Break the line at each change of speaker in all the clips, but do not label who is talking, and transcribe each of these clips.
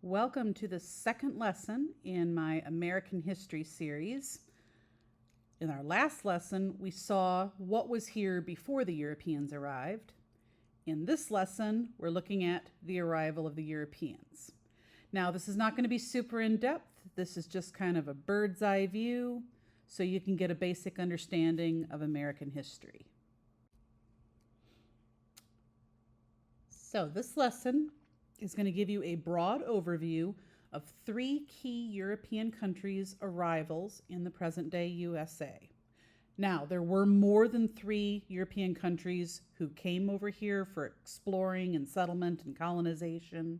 Welcome to the second lesson in my American History series. In our last lesson, we saw what was here before the Europeans arrived. In this lesson, we're looking at the arrival of the Europeans. Now, this is not going to be super in-depth. This is just kind of a bird's eye view so you can get a basic understanding of American history. So this lesson is going to give you a broad overview of three key European countries' arrivals in the present-day USA. Now, there were more than three European countries who came over here for exploring and settlement and colonization.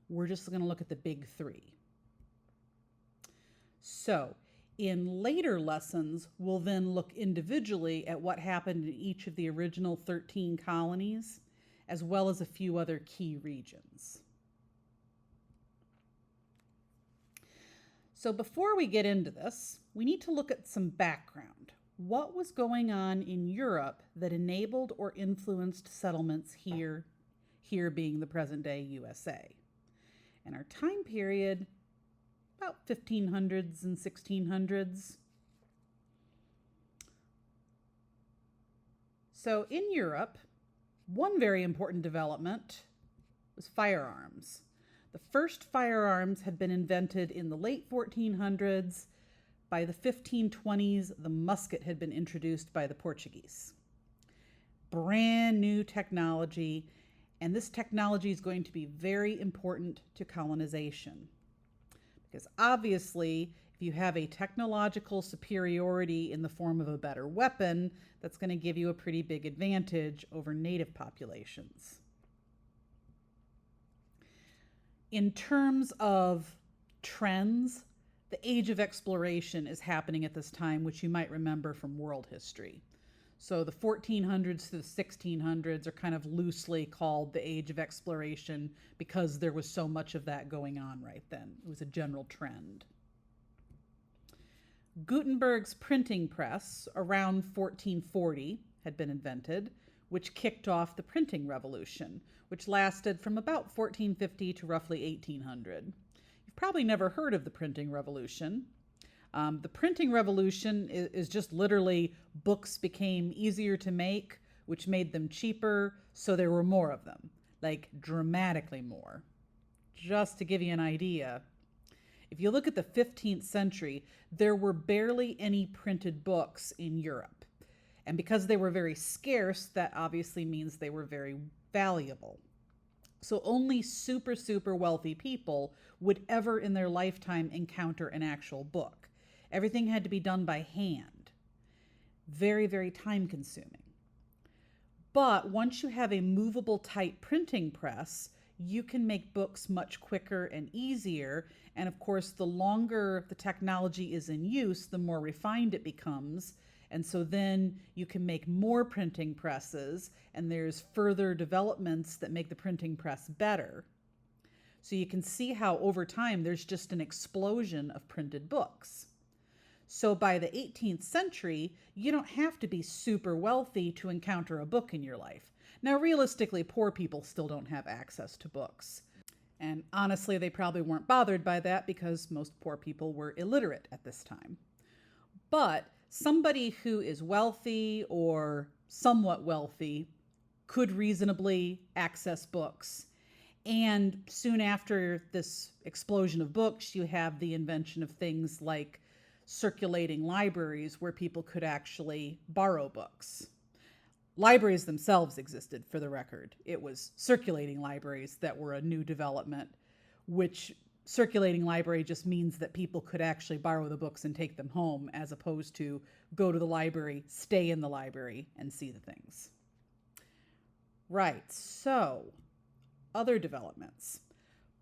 We're just going to look at the big three. So, in later lessons, we'll then look individually at what happened in each of the original 13 colonies, as well as a few other key regions. So before we get into this, we need to look at some background. What was going on in Europe that enabled or influenced settlements here being the present-day USA? And our time period, about 1500s and 1600s. So in Europe, one very important development was firearms. The first firearms had been invented in the late 1400s. By the 1520s, the musket had been introduced by the Portuguese. Brand new technology, and this technology is going to be very important to colonization. Because obviously, if you have a technological superiority in the form of a better weapon, that's going to give you a pretty big advantage over native populations. In terms of trends, the age of exploration is happening at this time, which you might remember from world history. So the 1400s to the 1600s are kind of loosely called the age of exploration because there was so much of that going on right then. It was a general trend. Gutenberg's printing press around 1440 had been invented, which kicked off the printing revolution, which lasted from about 1450 to roughly 1800. You've probably never heard of the printing revolution. The printing revolution is just literally books became easier to make, which made them cheaper, so there were more of them, like dramatically more. Just to give you an idea, if you look at the 15th century, there were barely any printed books in Europe. And because they were very scarce, that obviously means they were very valuable. So only super, super wealthy people would ever in their lifetime encounter an actual book. Everything had to be done by hand. Very, very time consuming. But once you have a movable type printing press, you can make books much quicker and easier. And of course, the longer the technology is in use, the more refined it becomes. And so then you can make more printing presses, and there's further developments that make the printing press better. So you can see how over time there's just an explosion of printed books. So by the 18th century, you don't have to be super wealthy to encounter a book in your life. Now, realistically, poor people still don't have access to books. And honestly, they probably weren't bothered by that because most poor people were illiterate at this time. But somebody who is wealthy or somewhat wealthy could reasonably access books. And soon after this explosion of books, you have the invention of things like circulating libraries where people could actually borrow books. Libraries themselves existed, for the record. It was circulating libraries that were a new development, which circulating library just means that people could actually borrow the books and take them home as opposed to go to the library, stay in the library, and see the things. Right, so other developments.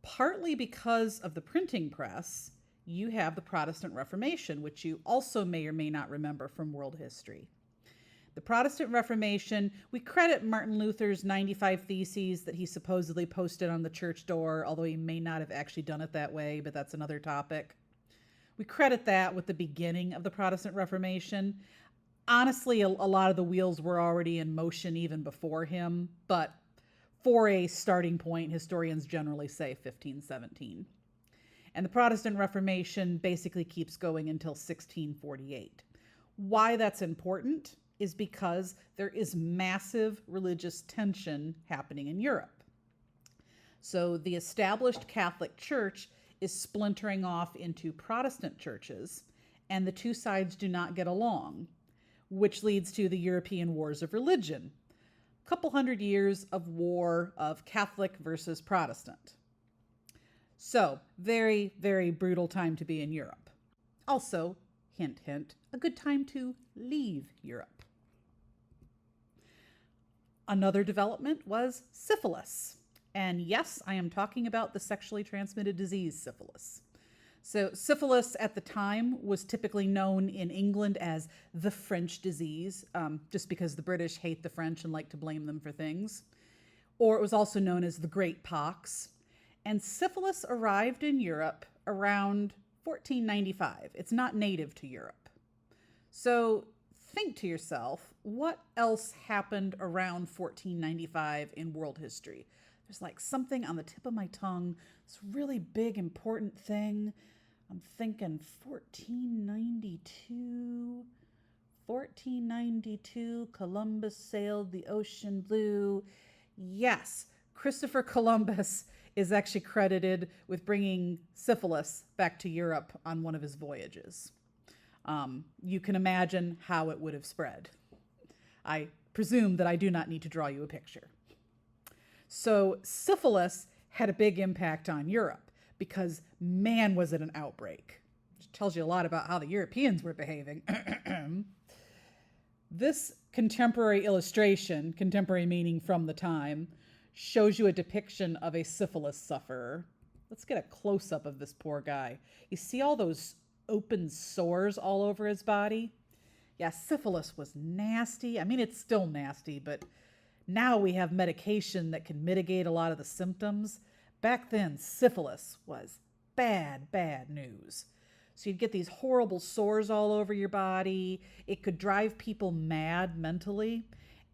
Partly because of the printing press, you have the Protestant Reformation, which you also may or may not remember from world history. The Protestant Reformation, we credit Martin Luther's 95 Theses that he supposedly posted on the church door, although he may not have actually done it that way, but that's another topic. We credit that with the beginning of the Protestant Reformation. Honestly, a lot of the wheels were already in motion even before him, but for a starting point, historians generally say 1517. And the Protestant Reformation basically keeps going until 1648. Why that's important is because there is massive religious tension happening in Europe. So the established Catholic Church is splintering off into Protestant churches, and the two sides do not get along, which leads to the European Wars of Religion. A couple hundred years of war of Catholic versus Protestant. So, very, very brutal time to be in Europe. Also, hint, hint, a good time to leave Europe. Another development was syphilis. And yes, I am talking about the sexually transmitted disease syphilis. So syphilis at the time was typically known in England as the French disease, just because the British hate the French and like to blame them for things. Or it was also known as the Great Pox. And syphilis arrived in Europe around 1495. It's not native to Europe. So think to yourself, what else happened around 1495 in world history? There's like something on the tip of my tongue, this really big, important thing. I'm thinking 1492. 1492, Columbus sailed the ocean blue. Yes, Christopher Columbus is actually credited with bringing syphilis back to Europe on one of his voyages. You can imagine how it would have spread. I presume that I do not need to draw you a picture. So syphilis had a big impact on Europe because, man, was it an outbreak. Which tells you a lot about how the Europeans were behaving. This contemporary illustration, contemporary meaning from the time, shows you a depiction of a syphilis sufferer. Let's get a close-up of this poor guy. You see all those open sores all over his body? Yeah, syphilis was nasty. I mean, it's still nasty, but now we have medication that can mitigate a lot of the symptoms. Back then, syphilis was bad, bad news. So you'd get these horrible sores all over your body. It could drive people mad mentally.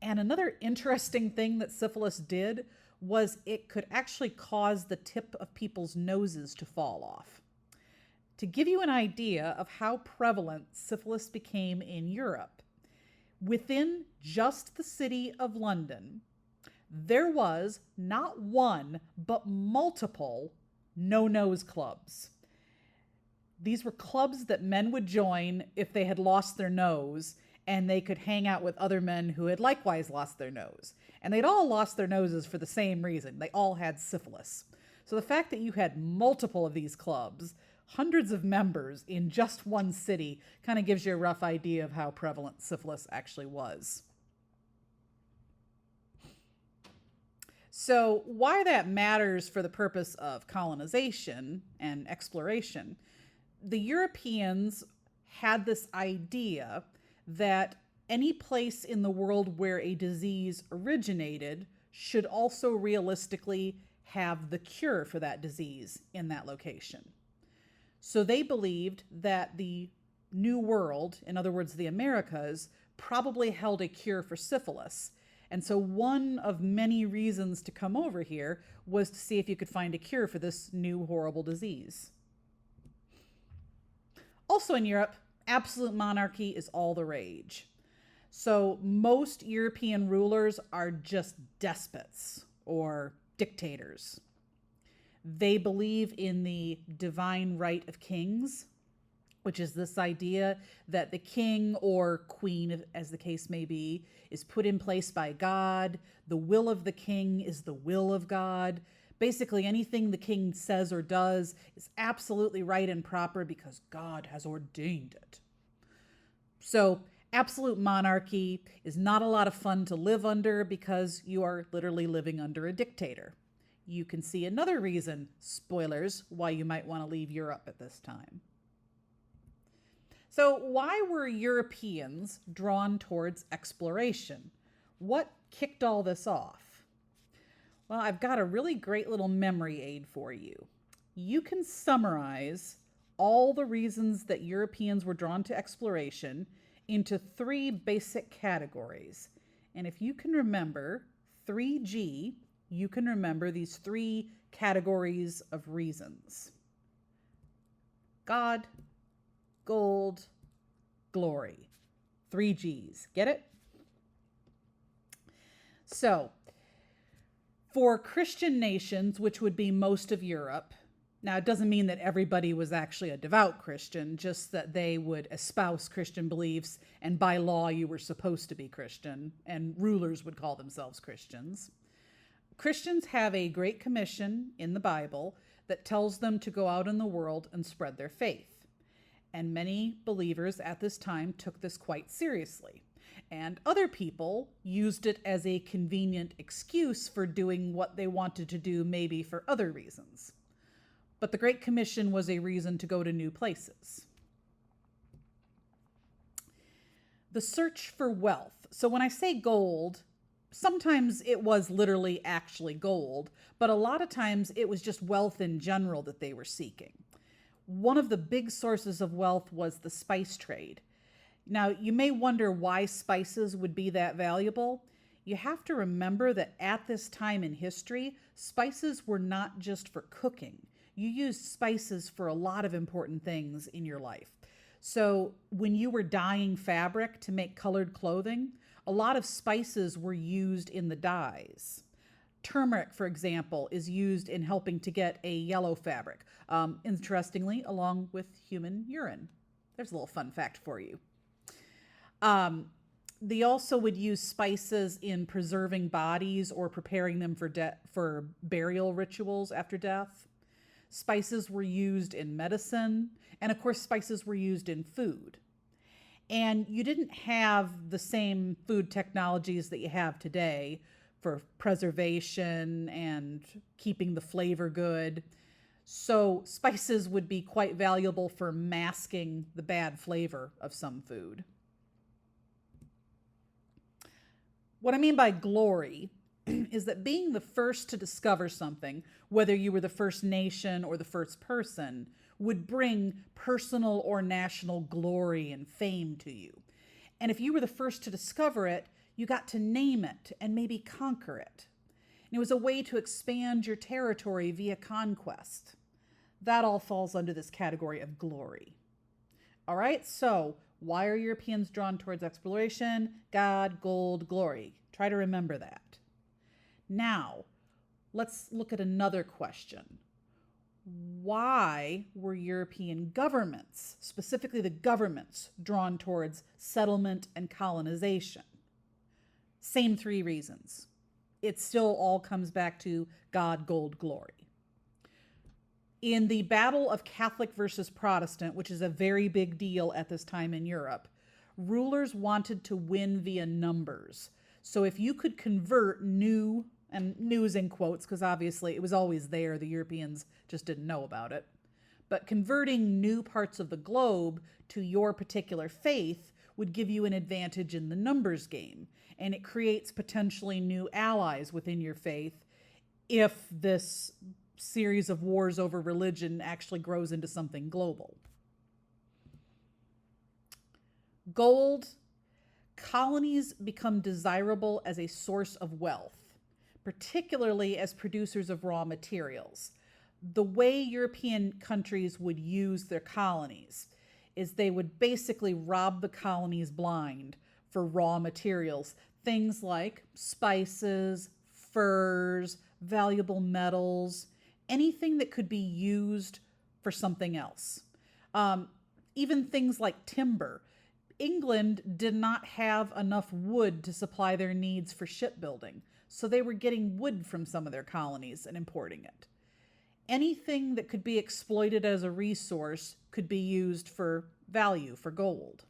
And another interesting thing that syphilis did was it could actually cause the tip of people's noses to fall off. To give you an idea of how prevalent syphilis became in Europe, within just the city of London, there was not one, but multiple no-nose clubs. These were clubs that men would join if they had lost their nose, and they could hang out with other men who had likewise lost their nose. And they'd all lost their noses for the same reason. They all had syphilis. So the fact that you had multiple of these clubs, hundreds of members in just one city, kind of gives you a rough idea of how prevalent syphilis actually was. So why that matters for the purpose of colonization and exploration, the Europeans had this idea that any place in the world where a disease originated should also realistically have the cure for that disease in that location. So they believed that the New World, in other words, the Americas, probably held a cure for syphilis. And so one of many reasons to come over here was to see if you could find a cure for this new horrible disease. Also in Europe, absolute monarchy is all the rage. So most European rulers are just despots or dictators. They believe in the divine right of kings, which is this idea that the king or queen, as the case may be, is put in place by God. The will of the king is the will of God. Basically, anything the king says or does is absolutely right and proper because God has ordained it. So, absolute monarchy is not a lot of fun to live under because you are literally living under a dictator. You can see another reason, spoilers, why you might want to leave Europe at this time. So, why were Europeans drawn towards exploration? What kicked all this off? Well, I've got a really great little memory aid for you. You can summarize all the reasons that Europeans were drawn to exploration into 3 basic categories. And if you can remember 3G, you can remember these 3 categories of reasons. God, gold, glory. 3 G's. Get it? So, for Christian nations, which would be most of Europe, now it doesn't mean that everybody was actually a devout Christian, just that they would espouse Christian beliefs, and by law you were supposed to be Christian, and rulers would call themselves Christians. Christians have a Great Commission in the Bible that tells them to go out in the world and spread their faith. And many believers at this time took this quite seriously. And other people used it as a convenient excuse for doing what they wanted to do, maybe for other reasons. But the Great Commission was a reason to go to new places. The search for wealth. So when I say gold, sometimes it was literally actually gold, but a lot of times it was just wealth in general that they were seeking. One of the big sources of wealth was the spice trade. Now, you may wonder why spices would be that valuable. You have to remember that at this time in history, spices were not just for cooking. You used spices for a lot of important things in your life. So when you were dyeing fabric to make colored clothing, a lot of spices were used in the dyes. Turmeric, for example, is used in helping to get a yellow fabric. Interestingly, along with human urine. There's a little fun fact for you. They also would use spices in preserving bodies or preparing them for burial rituals after death. Spices were used in medicine, and of course, spices were used in food. And you didn't have the same food technologies that you have today for preservation and keeping the flavor good. So spices would be quite valuable for masking the bad flavor of some food. What I mean by glory is that being the first to discover something, whether you were the first nation or the first person, would bring personal or national glory and fame to you. And if you were the first to discover it, you got to name it and maybe conquer it. And it was a way to expand your territory via conquest. That all falls under this category of glory. All right, so why are Europeans drawn towards exploration? God, gold, glory. Try to remember that. Now, let's look at another question. Why were European governments, specifically the governments, drawn towards settlement and colonization? Same 3 reasons. It still all comes back to God, gold, glory. In the battle of Catholic versus Protestant, which is a very big deal at this time in Europe, rulers wanted to win via numbers. So if you could convert new, and news in quotes, because obviously it was always there, the Europeans just didn't know about it, but converting new parts of the globe to your particular faith would give you an advantage in the numbers game, and it creates potentially new allies within your faith if this series of wars over religion actually grows into something global. Gold. Colonies become desirable as a source of wealth, particularly as producers of raw materials. The way European countries would use their colonies is they would basically rob the colonies blind for raw materials, things like spices, furs, valuable metals, anything that could be used for something else. Even things like timber. England did not have enough wood to supply their needs for shipbuilding, so they were getting wood from some of their colonies and importing it. Anything that could be exploited as a resource could be used for value, for gold.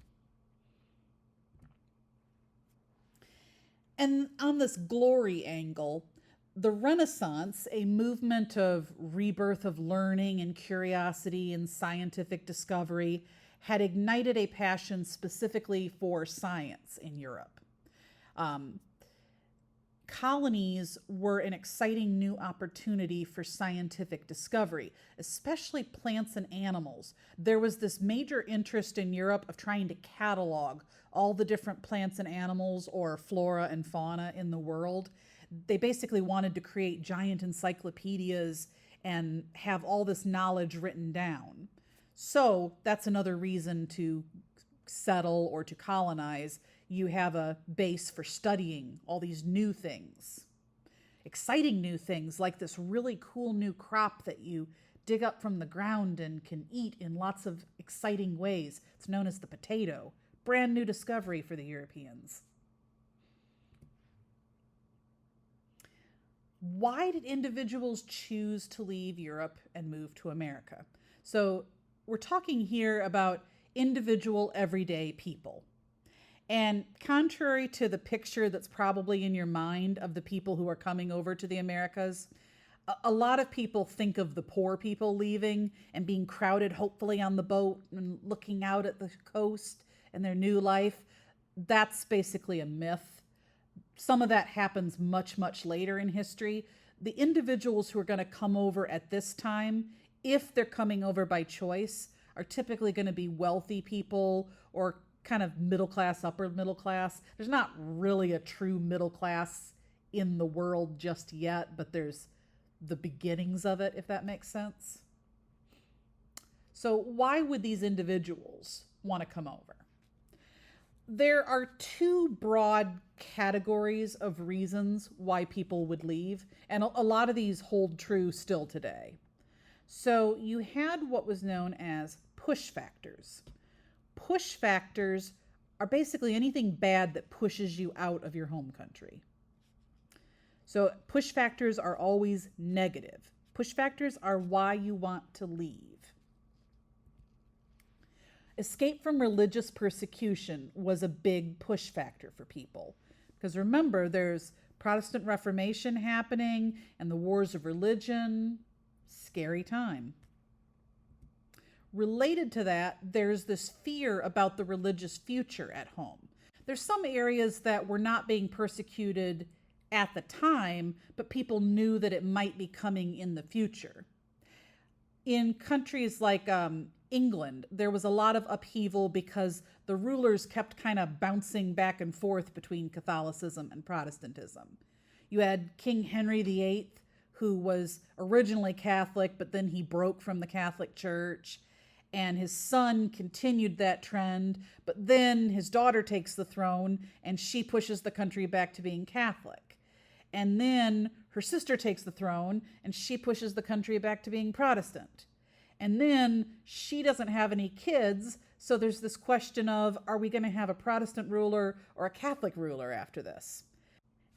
And on this glory angle, the Renaissance, a movement of rebirth of learning and curiosity and scientific discovery, had ignited a passion specifically for science in Europe. Colonies were an exciting new opportunity for scientific discovery, especially plants and animals. There was this major interest in Europe of trying to catalog all the different plants and animals, or flora and fauna, in the world. They basically wanted to create giant encyclopedias and have all this knowledge written down. So that's another reason to settle or to colonize. You have a base for studying all these new things, exciting new things like this really cool new crop that you dig up from the ground and can eat in lots of exciting ways. It's known as the potato. Brand new discovery for the Europeans. Why did individuals choose to leave Europe and move to America? So we're talking here about individual everyday people. And contrary to the picture that's probably in your mind of the people who are coming over to the Americas, a lot of people think of the poor people leaving and being crowded, hopefully on the boat and looking out at the coast and their new life. That's basically a myth. Some of that happens much, much later in history. The individuals who are going to come over at this time, if they're coming over by choice, are typically going to be wealthy people or kind of middle class, upper middle class. There's not really a true middle class in the world just yet, but there's the beginnings of it, if that makes sense. So why would these individuals want to come over? There are two broad categories of reasons why people would leave, and a lot of these hold true still today. So you had what was known as push factors. Push factors are basically anything bad that pushes you out of your home country. So push factors are always negative. Push factors are why you want to leave. Escape from religious persecution was a big push factor for people. Because remember, there's Protestant Reformation happening and the wars of religion. Scary time. Related to that, there's this fear about the religious future at home. There's some areas that were not being persecuted at the time, but people knew that it might be coming in the future. In countries like England, there was a lot of upheaval because the rulers kept kind of bouncing back and forth between Catholicism and Protestantism. You had King Henry VIII, who was originally Catholic, but then he broke from the Catholic Church. And his son continued that trend, but then his daughter takes the throne and she pushes the country back to being Catholic. And then her sister takes the throne and she pushes the country back to being Protestant. And then she doesn't have any kids, so there's this question of, are we going to have a Protestant ruler or a Catholic ruler after this?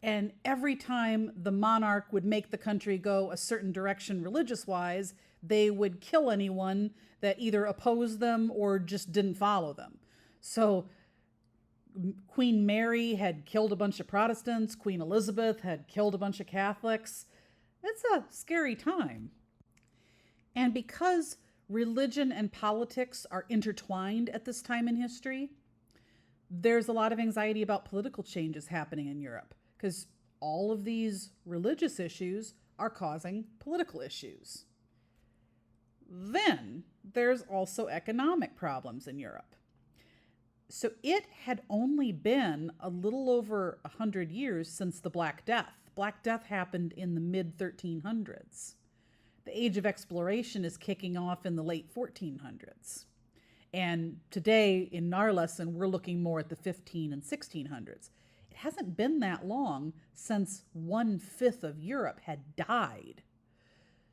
And every time the monarch would make the country go a certain direction religious-wise, they would kill anyone that either opposed them or just didn't follow them. So Queen Mary had killed a bunch of Protestants. Queen Elizabeth had killed a bunch of Catholics. It's a scary time. And because religion and politics are intertwined at this time in history, there's a lot of anxiety about political changes happening in Europe because all of these religious issues are causing political issues. Then there's also economic problems in Europe. So it had only been a little over 100 years since the Black Death. Black Death happened in the mid-1300s. The Age of Exploration is kicking off in the late 1400s. And today in our lesson, we're looking more at the 15 and 1600s. It hasn't been that long since 1/5 of Europe had died.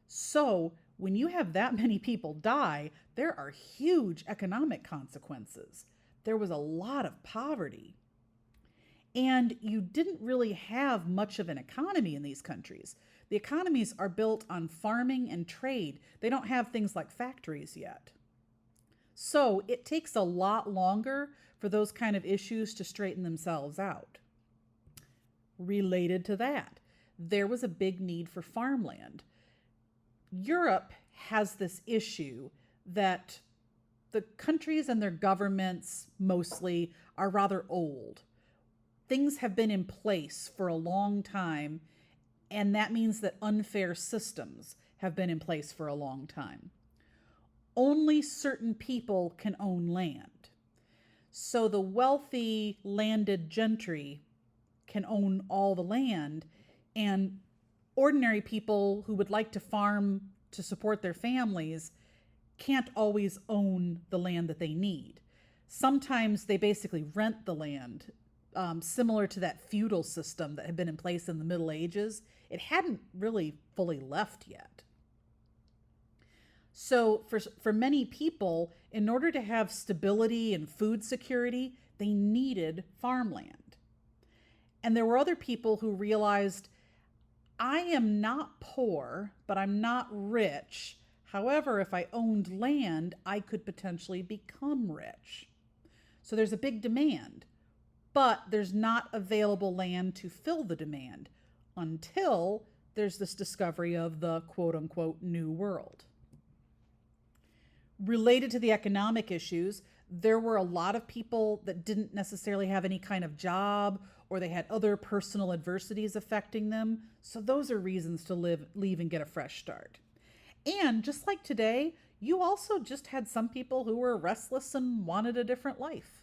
So when you have that many people die, there are huge economic consequences. There was a lot of poverty. And you didn't really have much of an economy in these countries. The economies are built on farming and trade. They don't have things like factories yet. So it takes a lot longer for those kind of issues to straighten themselves out. Related to that, there was a big need for farmland. Europe has this issue that the countries and their governments mostly are rather old. Things have been in place for a long time, and that means that unfair systems have been in place for a long time. Only certain people can own land. So the wealthy landed gentry can own all the land, and ordinary people who would like to farm to support their families can't always own the land that they need. Sometimes they basically rent the land, similar to that feudal system that had been in place in the Middle Ages. It hadn't really fully left yet. So for many people, in order to have stability and food security, they needed farmland. And there were other people who realized, I am not poor, but I'm not rich. However, if I owned land, I could potentially become rich. So there's a big demand, but there's not available land to fill the demand until there's this discovery of the quote unquote new world. Related to the economic issues, there were a lot of people that didn't necessarily have any kind of job, or they had other personal adversities affecting them. So those are reasons to leave and get a fresh start. And just like today, you also just had some people who were restless and wanted a different life.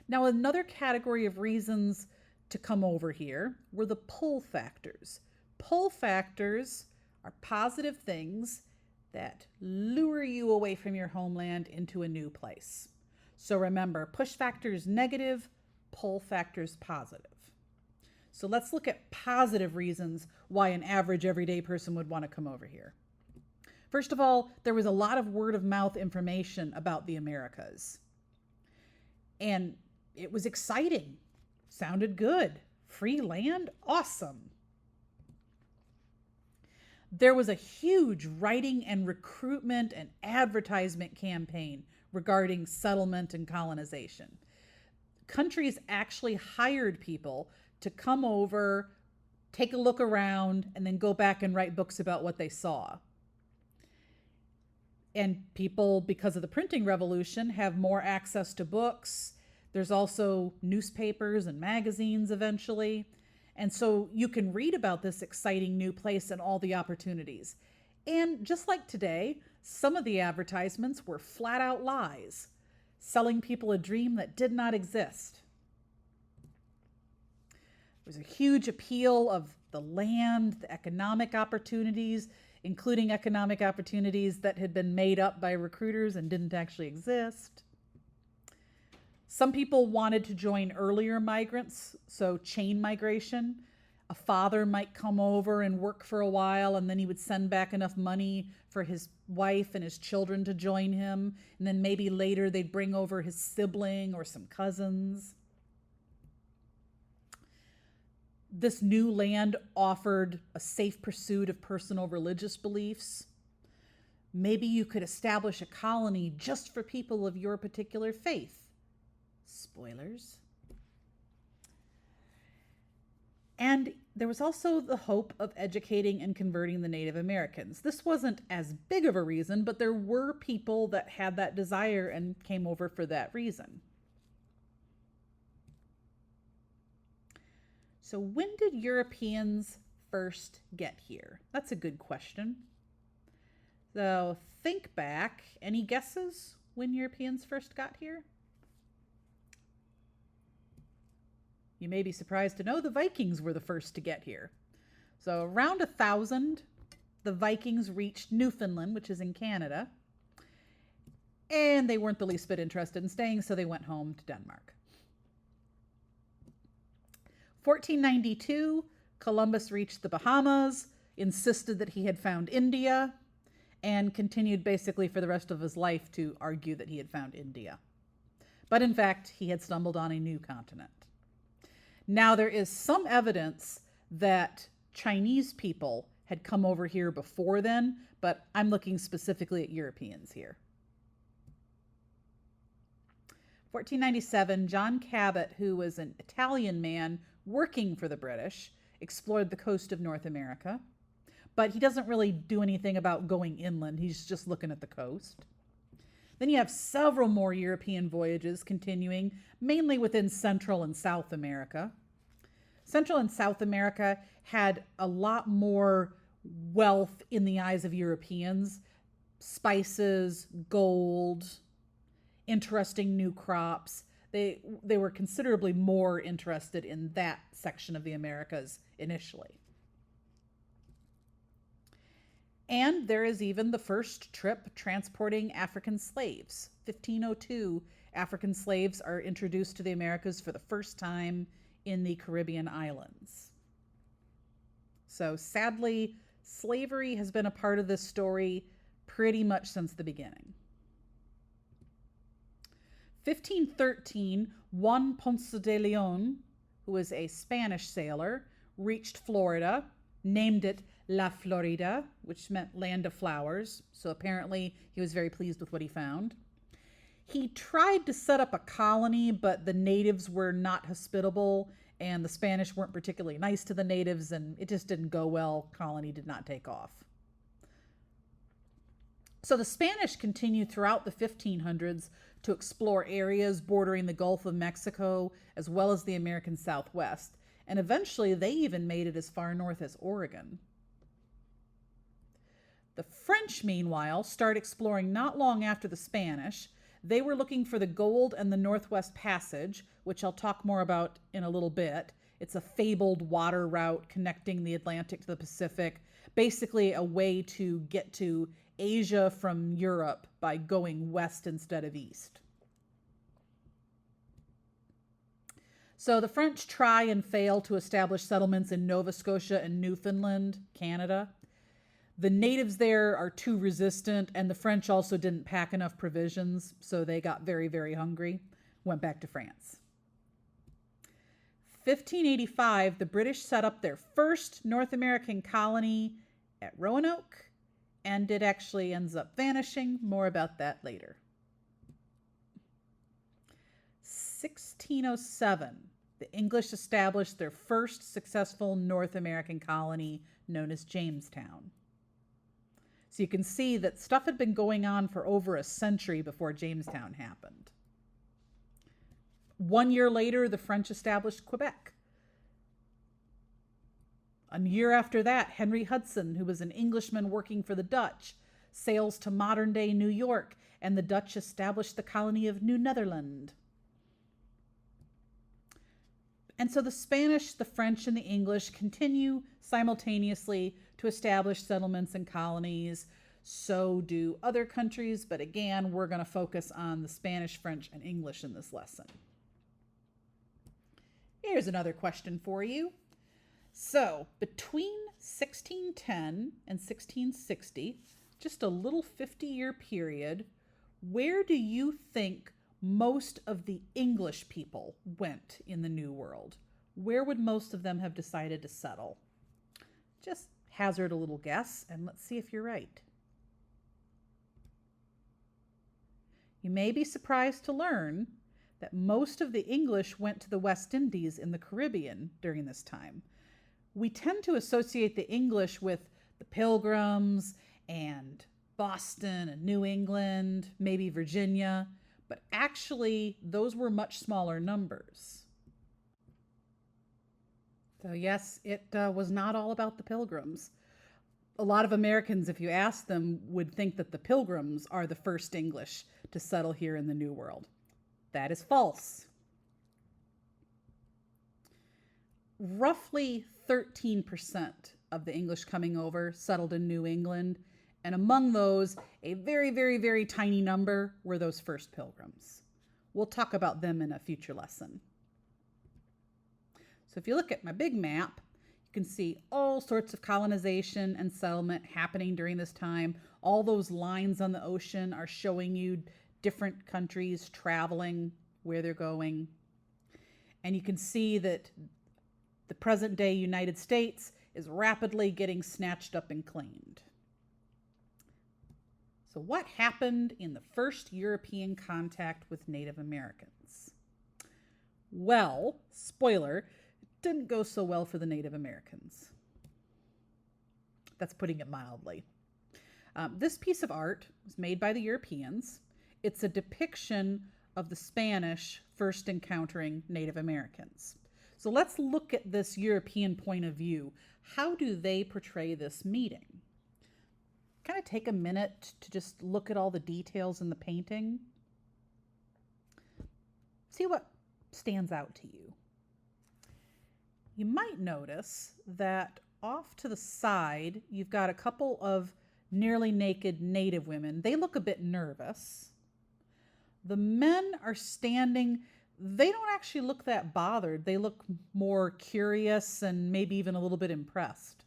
Now, another category of reasons to come over here were the pull factors. Pull factors are positive things that lure you away from your homeland into a new place. So remember, push factor is negative, pull factor is positive. So let's look at positive reasons why an average everyday person would want to come over here. First of all, there was a lot of word of mouth information about the Americas. And it was exciting, sounded good. Free land, awesome. There was a huge writing and recruitment and advertisement campaign regarding settlement and colonization. Countries actually hired people to come over, take a look around, and then go back and write books about what they saw. And people, because of the printing revolution, have more access to books. There's also newspapers and magazines eventually. And so you can read about this exciting new place and all the opportunities. And just like today, some of the advertisements were flat out lies, selling people a dream that did not exist. There was a huge appeal of the land, the economic opportunities, including economic opportunities that had been made up by recruiters and didn't actually exist. Some people wanted to join earlier migrants, so chain migration. A father might come over and work for a while, and then he would send back enough money for his wife and his children to join him. And then maybe later they'd bring over his sibling or some cousins. This new land offered a safe pursuit of personal religious beliefs. Maybe you could establish a colony just for people of your particular faith. Spoilers. And there was also the hope of educating and converting the Native Americans. This wasn't as big of a reason, but there were people that had that desire and came over for that reason. So when did Europeans first get here? That's a good question. So think back. Any guesses when Europeans first got here? You may be surprised to know the Vikings were the first to get here. So around 1000, the Vikings reached Newfoundland, which is in Canada, and they weren't the least bit interested in staying, so they went home to Denmark. 1492, Columbus reached the Bahamas, insisted that he had found India, and continued basically for the rest of his life to argue that he had found India. But in fact, he had stumbled on a new continent. Now, there is some evidence that Chinese people had come over here before then, but I'm looking specifically at Europeans here. 1497, John Cabot, who was an Italian man working for the British, explored the coast of North America, but he doesn't really do anything about going inland. He's just looking at the coast. Then you have several more European voyages continuing, mainly within Central and South America. Central and South America had a lot more wealth in the eyes of Europeans. Spices, gold, interesting new crops. They were considerably more interested in that section of the Americas initially. And there is even the first trip transporting African slaves. 1502, African slaves are introduced to the Americas for the first time in the Caribbean islands. So sadly, slavery has been a part of this story pretty much since the beginning. 1513, Juan Ponce de Leon, who was a Spanish sailor, reached Florida, named it La Florida, which meant land of flowers. So apparently he was very pleased with what he found. He tried to set up a colony, but the natives were not hospitable and the Spanish weren't particularly nice to the natives, and it just didn't go well. Colony did not take off. So the Spanish continued throughout the 1500s to explore areas bordering the Gulf of Mexico as well as the American Southwest, and eventually they even made it as far north as Oregon. The French, meanwhile, started exploring not long after the Spanish. They were looking for the gold and the Northwest Passage, which I'll talk more about in a little bit. It's a fabled water route connecting the Atlantic to the Pacific, basically a way to get to Asia from Europe by going west instead of east. So the French try and fail to establish settlements in Nova Scotia and Newfoundland, Canada. The natives there are too resistant, and the French also didn't pack enough provisions, so they got very, very hungry, went back to France. 1585, the British set up their first North American colony at Roanoke, and it actually ends up vanishing. More about that later. 1607, the English established their first successful North American colony known as Jamestown. So you can see that stuff had been going on for over a century before Jamestown happened. 1 year later, the French established Quebec. A year after that, Henry Hudson, who was an Englishman working for the Dutch, sails to modern-day New York, and the Dutch established the colony of New Netherland. And so the Spanish, the French, and the English continue simultaneously to establish settlements and colonies. So do other countries, but again, we're going to focus on the Spanish, French, and English in this lesson. Here's another question for you. So, between 1610 and 1660, just a little 50-year period, where do you think most of the English people went in the New World? Where would most of them have decided to settle? Just hazard a little guess, and let's see if you're right. You may be surprised to learn that most of the English went to the West Indies in the Caribbean during this time. We tend to associate the English with the Pilgrims and Boston and New England, maybe Virginia, but actually those were much smaller numbers. So yes, it was not all about the Pilgrims. A lot of Americans, if you ask them, would think that the Pilgrims are the first English to settle here in the New World. That is false. Roughly 13% of the English coming over settled in New England, and among those, a very, very, very tiny number were those first Pilgrims. We'll talk about them in a future lesson. So if you look at my big map, you can see all sorts of colonization and settlement happening during this time. All those lines on the ocean are showing you different countries traveling, where they're going. And you can see that the present-day United States is rapidly getting snatched up and claimed. So what happened in the first European contact with Native Americans? Well, spoiler, it didn't go so well for the Native Americans. That's putting it mildly. This piece of art was made by the Europeans. It's a depiction of the Spanish first encountering Native Americans. So let's look at this European point of view. How do they portray this meeting? Kind of take a minute to just look at all the details in the painting. See what stands out to you. You might notice that off to the side, you've got a couple of nearly naked native women. They look a bit nervous. The men are standing. They don't actually look that bothered. They look more curious and maybe even a little bit impressed.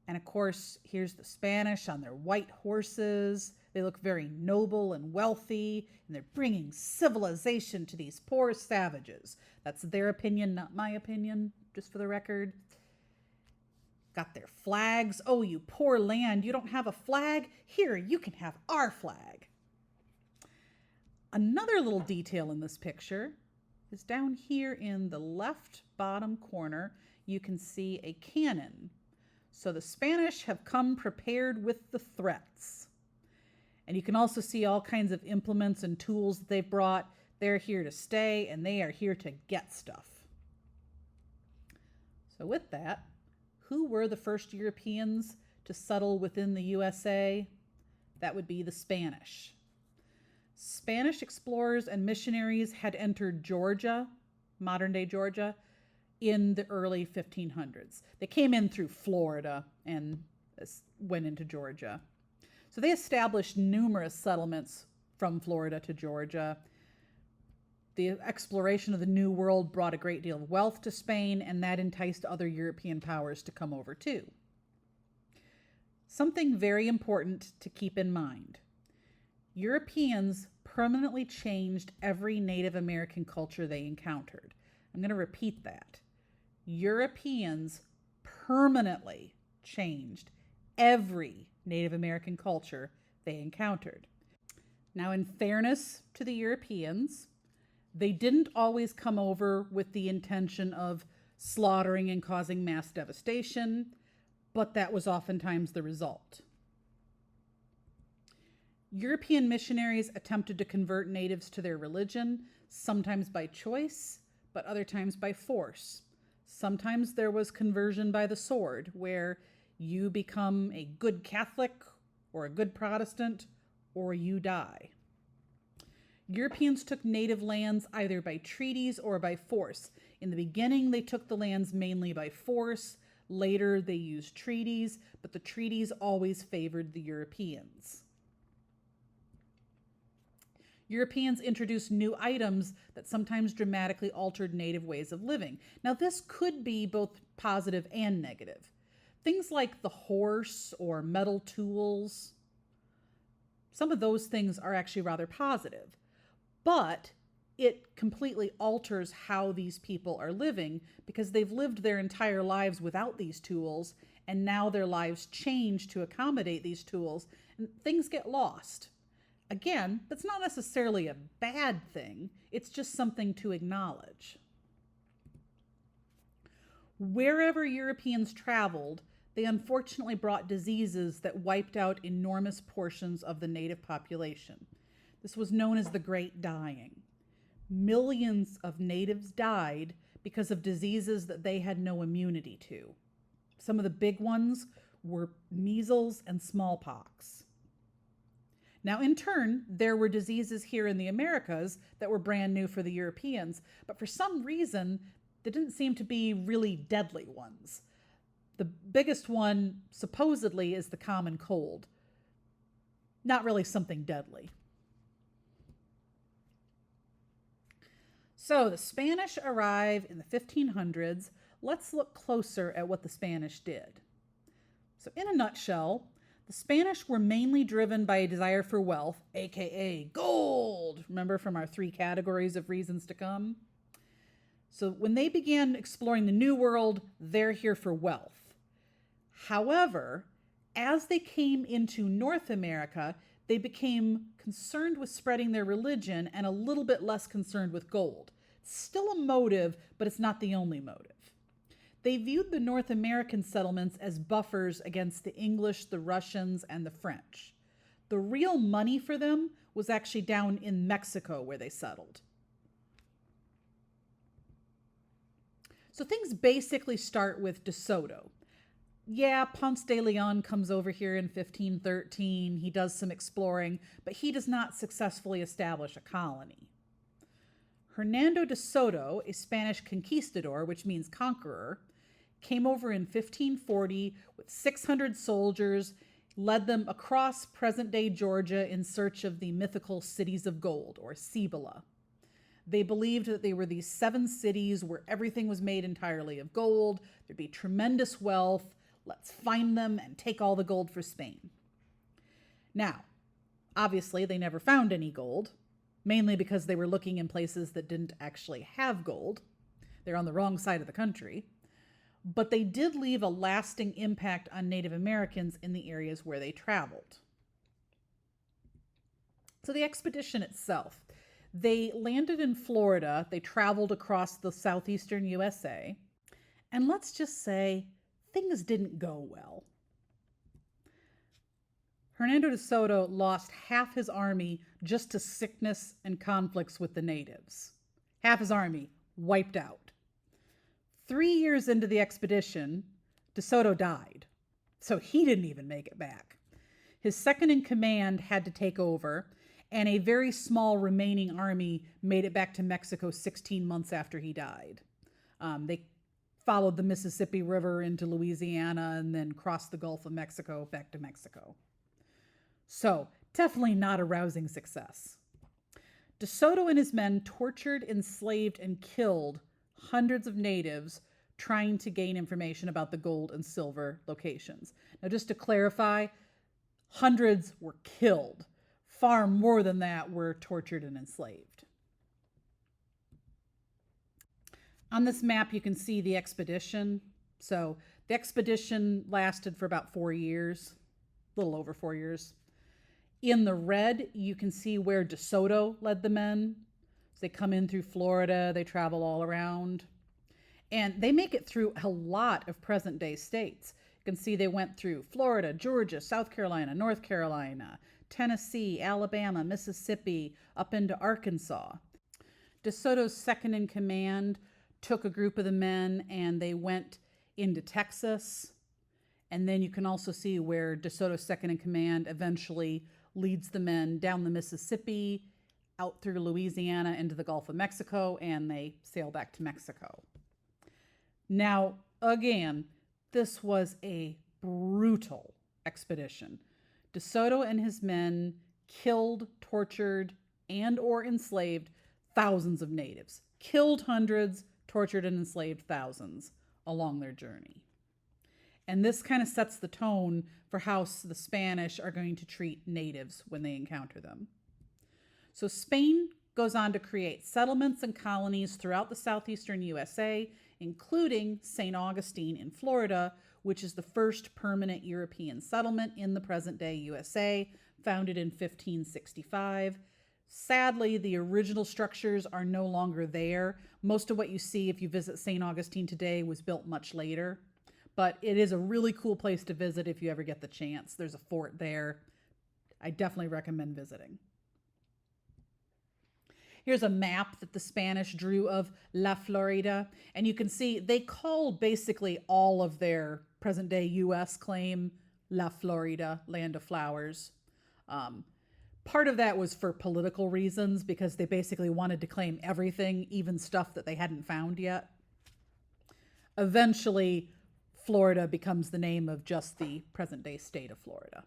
And of course, here's the Spanish on their white horses. They look very noble and wealthy, and they're bringing civilization to these poor savages. That's their opinion, not my opinion, just for the record. Got their flags. Oh, you poor land, you don't have a flag? Here, you can have our flag. Another little detail in this picture is down here in the left bottom corner, you can see a cannon. So the Spanish have come prepared with the threats. And you can also see all kinds of implements and tools that they've brought. They're here to stay, and they are here to get stuff. So with that, who were the first Europeans to settle within the USA? That would be the Spanish. Spanish explorers and missionaries had entered Georgia, modern-day Georgia, in the early 1500s. They came in through Florida and went into Georgia. So they established numerous settlements from Florida to Georgia. The exploration of the New World brought a great deal of wealth to Spain, and that enticed other European powers to come over too. Something very important to keep in mind. Europeans permanently changed every Native American culture they encountered. I'm going to repeat that. Europeans permanently changed every Native American culture they encountered. Now, in fairness to the Europeans, they didn't always come over with the intention of slaughtering and causing mass devastation, but that was oftentimes the result. European missionaries attempted to convert natives to their religion, sometimes by choice, but other times by force. Sometimes there was conversion by the sword, where you become a good Catholic or a good Protestant, or you die. Europeans took native lands either by treaties or by force. In the beginning, they took the lands mainly by force. Later, they used treaties, but the treaties always favored the Europeans. Europeans introduced new items that sometimes dramatically altered native ways of living. Now, this could be both positive and negative. Things like the horse or metal tools, some of those things are actually rather positive, but it completely alters how these people are living because they've lived their entire lives without these tools, and now their lives change to accommodate these tools, and things get lost. Again, that's not necessarily a bad thing. It's just something to acknowledge. Wherever Europeans traveled, they unfortunately brought diseases that wiped out enormous portions of the native population. This was known as the Great Dying. Millions of natives died because of diseases that they had no immunity to. Some of the big ones were measles and smallpox. Now, in turn, there were diseases here in the Americas that were brand new for the Europeans, but for some reason, there didn't seem to be really deadly ones. The biggest one, supposedly, is the common cold. Not really something deadly. So, the Spanish arrive in the 1500s. Let's look closer at what the Spanish did. So, in a nutshell, the Spanish were mainly driven by a desire for wealth, aka gold. Remember from our 3 categories of reasons to come? So when they began exploring the New World, they're here for wealth. However, as they came into North America, they became concerned with spreading their religion and a little bit less concerned with gold. It's still a motive, but it's not the only motive. They viewed the North American settlements as buffers against the English, the Russians, and the French. The real money for them was actually down in Mexico where they settled. So things basically start with De Soto. Yeah, Ponce de Leon comes over here in 1513. He does some exploring, but he does not successfully establish a colony. Hernando de Soto, a Spanish conquistador, which means conqueror, came over in 1540 with 600 soldiers, led them across present-day Georgia in search of the mythical cities of gold, or Cibola. They believed that they were these 7 cities where everything was made entirely of gold. There'd be tremendous wealth. Let's find them and take all the gold for Spain. Now, obviously, they never found any gold, mainly because they were looking in places that didn't actually have gold. They're on the wrong side of the country. But they did leave a lasting impact on Native Americans in the areas where they traveled. So the expedition itself, they landed in Florida. They traveled across the southeastern USA. And let's just say things didn't go well. Hernando de Soto lost half his army just to sickness and conflicts with the natives. Half his army wiped out. 3 years into the expedition, de Soto died, so he didn't even make it back. His second in command had to take over, and a very small remaining army made it back to Mexico 16 months after he died. They followed the Mississippi River into Louisiana and then crossed the Gulf of Mexico back to Mexico. So, definitely not a rousing success. De Soto and his men tortured, enslaved, and killed hundreds of natives trying to gain information about the gold and silver locations. Now, just to clarify, hundreds were killed. Far more than that were tortured and enslaved. On this map, you can see the expedition. So the expedition lasted for about 4 years, a little over 4 years. In the red, you can see where De Soto led the men. So they come in through Florida, they travel all around. And they make it through a lot of present-day states. You can see they went through Florida, Georgia, South Carolina, North Carolina, Tennessee, Alabama, Mississippi, up into Arkansas. De Soto's second in command took a group of the men and they went into Texas. And then you can also see where De Soto's second in command eventually leads the men down the Mississippi, out through Louisiana into the Gulf of Mexico, and they sail back to Mexico. Now, again, this was a brutal expedition. De Soto and his men killed, tortured, and or enslaved thousands of natives. Killed hundreds, tortured and enslaved thousands along their journey. And this kind of sets the tone for how the Spanish are going to treat natives when they encounter them. So Spain goes on to create settlements and colonies throughout the southeastern USA, including St. Augustine in Florida, which is the first permanent European settlement in the present-day USA, founded in 1565. Sadly, the original structures are no longer there. Most of what you see if you visit St. Augustine today was built much later. But it is a really cool place to visit if you ever get the chance. There's a fort there. I definitely recommend visiting. Here's a map that the Spanish drew of La Florida. And you can see they called basically all of their present-day U.S. claim La Florida, Land of Flowers. Part of that was for political reasons because they basically wanted to claim everything, even stuff that they hadn't found yet. Eventually, Florida becomes the name of just the present-day state of Florida.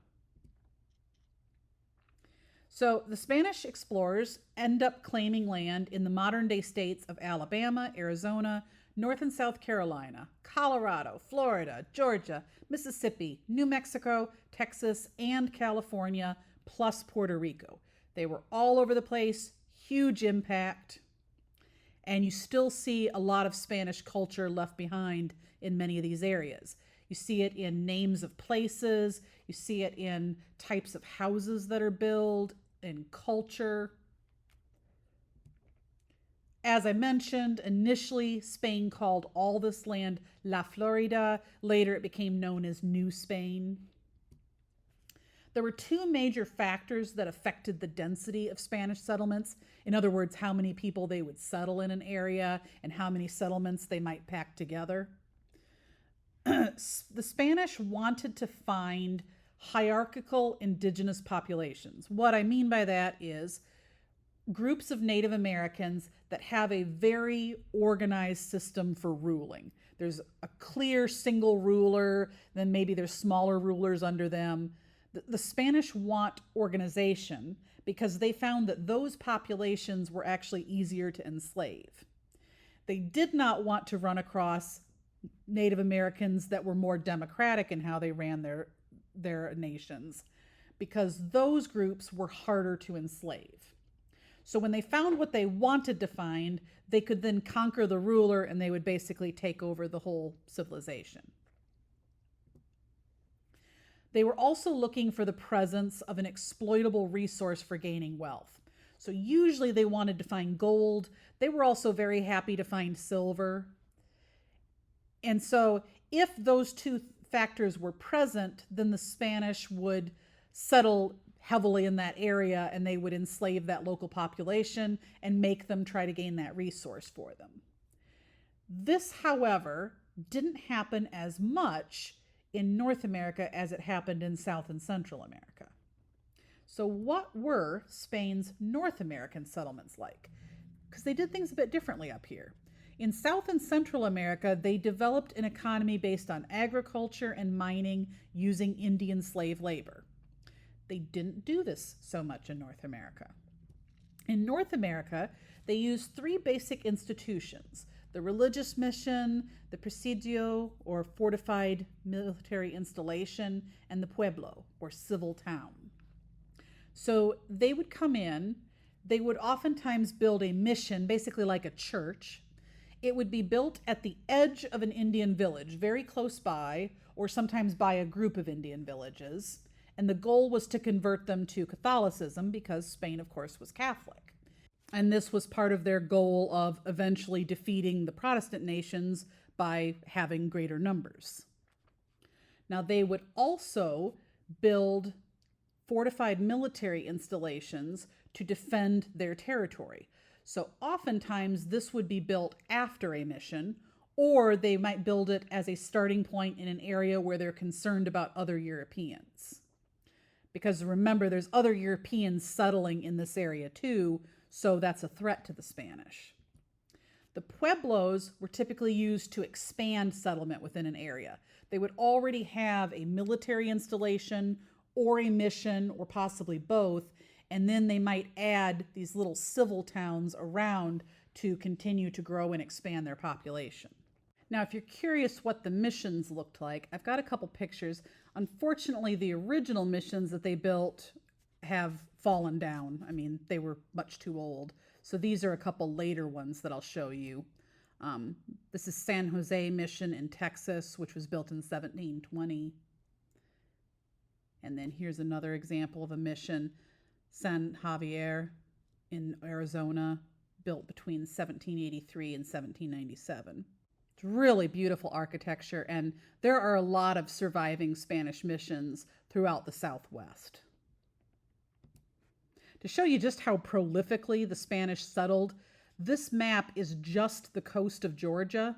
So the Spanish explorers end up claiming land in the modern-day states of Alabama, Arizona, North and South Carolina, Colorado, Florida, Georgia, Mississippi, New Mexico, Texas, and California, plus Puerto Rico. They were all over the place, huge impact, and you still see a lot of Spanish culture left behind in many of these areas. You see it in names of places, you see it in types of houses that are built, in culture. As I mentioned, initially Spain called all this land La Florida. Later it became known as New Spain. There were two major factors that affected the density of Spanish settlements. In other words, how many people they would settle in an area and how many settlements they might pack together. The Spanish wanted to find hierarchical indigenous populations. What I mean by that is groups of Native Americans that have a very organized system for ruling. There's a clear single ruler, then maybe there's smaller rulers under them. The Spanish want organization because they found that those populations were actually easier to enslave. They did not want to run across Native Americans that were more democratic in how they ran their nations, because those groups were harder to enslave. So when they found what they wanted to find, they could then conquer the ruler and they would basically take over the whole civilization. They were also looking for the presence of an exploitable resource for gaining wealth. So usually they wanted to find gold. They were also very happy to find silver. And so if those two factors were present, then the Spanish would settle heavily in that area and they would enslave that local population and make them try to gain that resource for them. This, however, didn't happen as much in North America as it happened in South and Central America. So what were Spain's North American settlements like? Because they did things a bit differently up here. In South and Central America, they developed an economy based on agriculture and mining using Indian slave labor. They didn't do this so much in North America. In North America, they used three basic institutions: the religious mission, the presidio, or fortified military installation, and the pueblo, or civil town. So they would come in, they would oftentimes build a mission, basically like a church. It would be built at the edge of an Indian village, very close by, or sometimes by a group of Indian villages. And the goal was to convert them to Catholicism because Spain, of course, was Catholic. And this was part of their goal of eventually defeating the Protestant nations by having greater numbers. Now, they would also build fortified military installations to defend their territory. So oftentimes this would be built after a mission, or they might build it as a starting point in an area where they're concerned about other Europeans. Because remember, there's other Europeans settling in this area too, so that's a threat to the Spanish. The pueblos were typically used to expand settlement within an area. They would already have a military installation or a mission, or possibly both, and then they might add these little civil towns around to continue to grow and expand their population. Now, if you're curious what the missions looked like, I've got a couple pictures. Unfortunately, the original missions that they built have fallen down. I mean, they were much too old. So these are a couple later ones that I'll show you. This is San Jose Mission in Texas, which was built in 1720. And then here's another example of a mission, San Javier in Arizona, built between 1783 and 1797. It's really beautiful architecture, and there are a lot of surviving Spanish missions throughout the Southwest. To show you just how prolifically the Spanish settled, this map is just the coast of Georgia.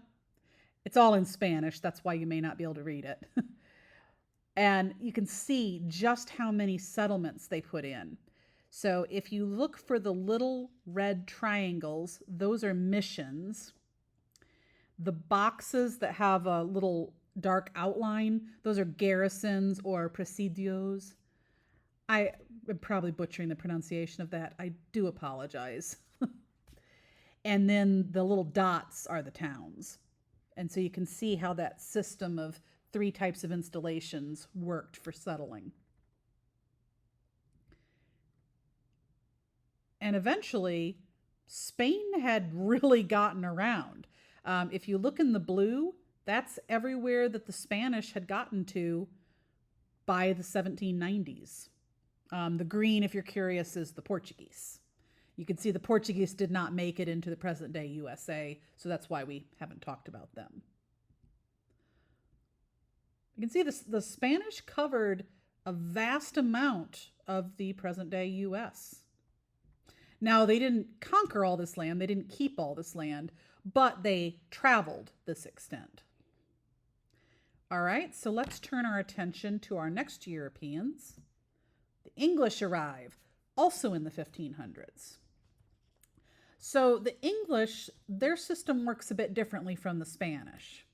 It's all in Spanish, that's why you may not be able to read it. And you can see just how many settlements they put in. So if you look for the little red triangles, those are missions. The boxes that have a little dark outline, those are garrisons or presidios. I am probably butchering the pronunciation of that. I do apologize. And then the little dots are the towns. And so you can see how that system of three types of installations worked for settling. And eventually, Spain had really gotten around. If you look in the blue, that's everywhere that the Spanish had gotten to by the 1790s. The green, if you're curious, is the Portuguese. You can see the Portuguese did not make it into the present-day USA, so that's why we haven't talked about them. You can see the Spanish covered a vast amount of the present-day US. Now, they didn't conquer all this land, they didn't keep all this land, but they traveled this extent. All right, so let's turn our attention to our next Europeans. The English arrive, also in the 1500s. So the English, their system works a bit differently from the Spanish.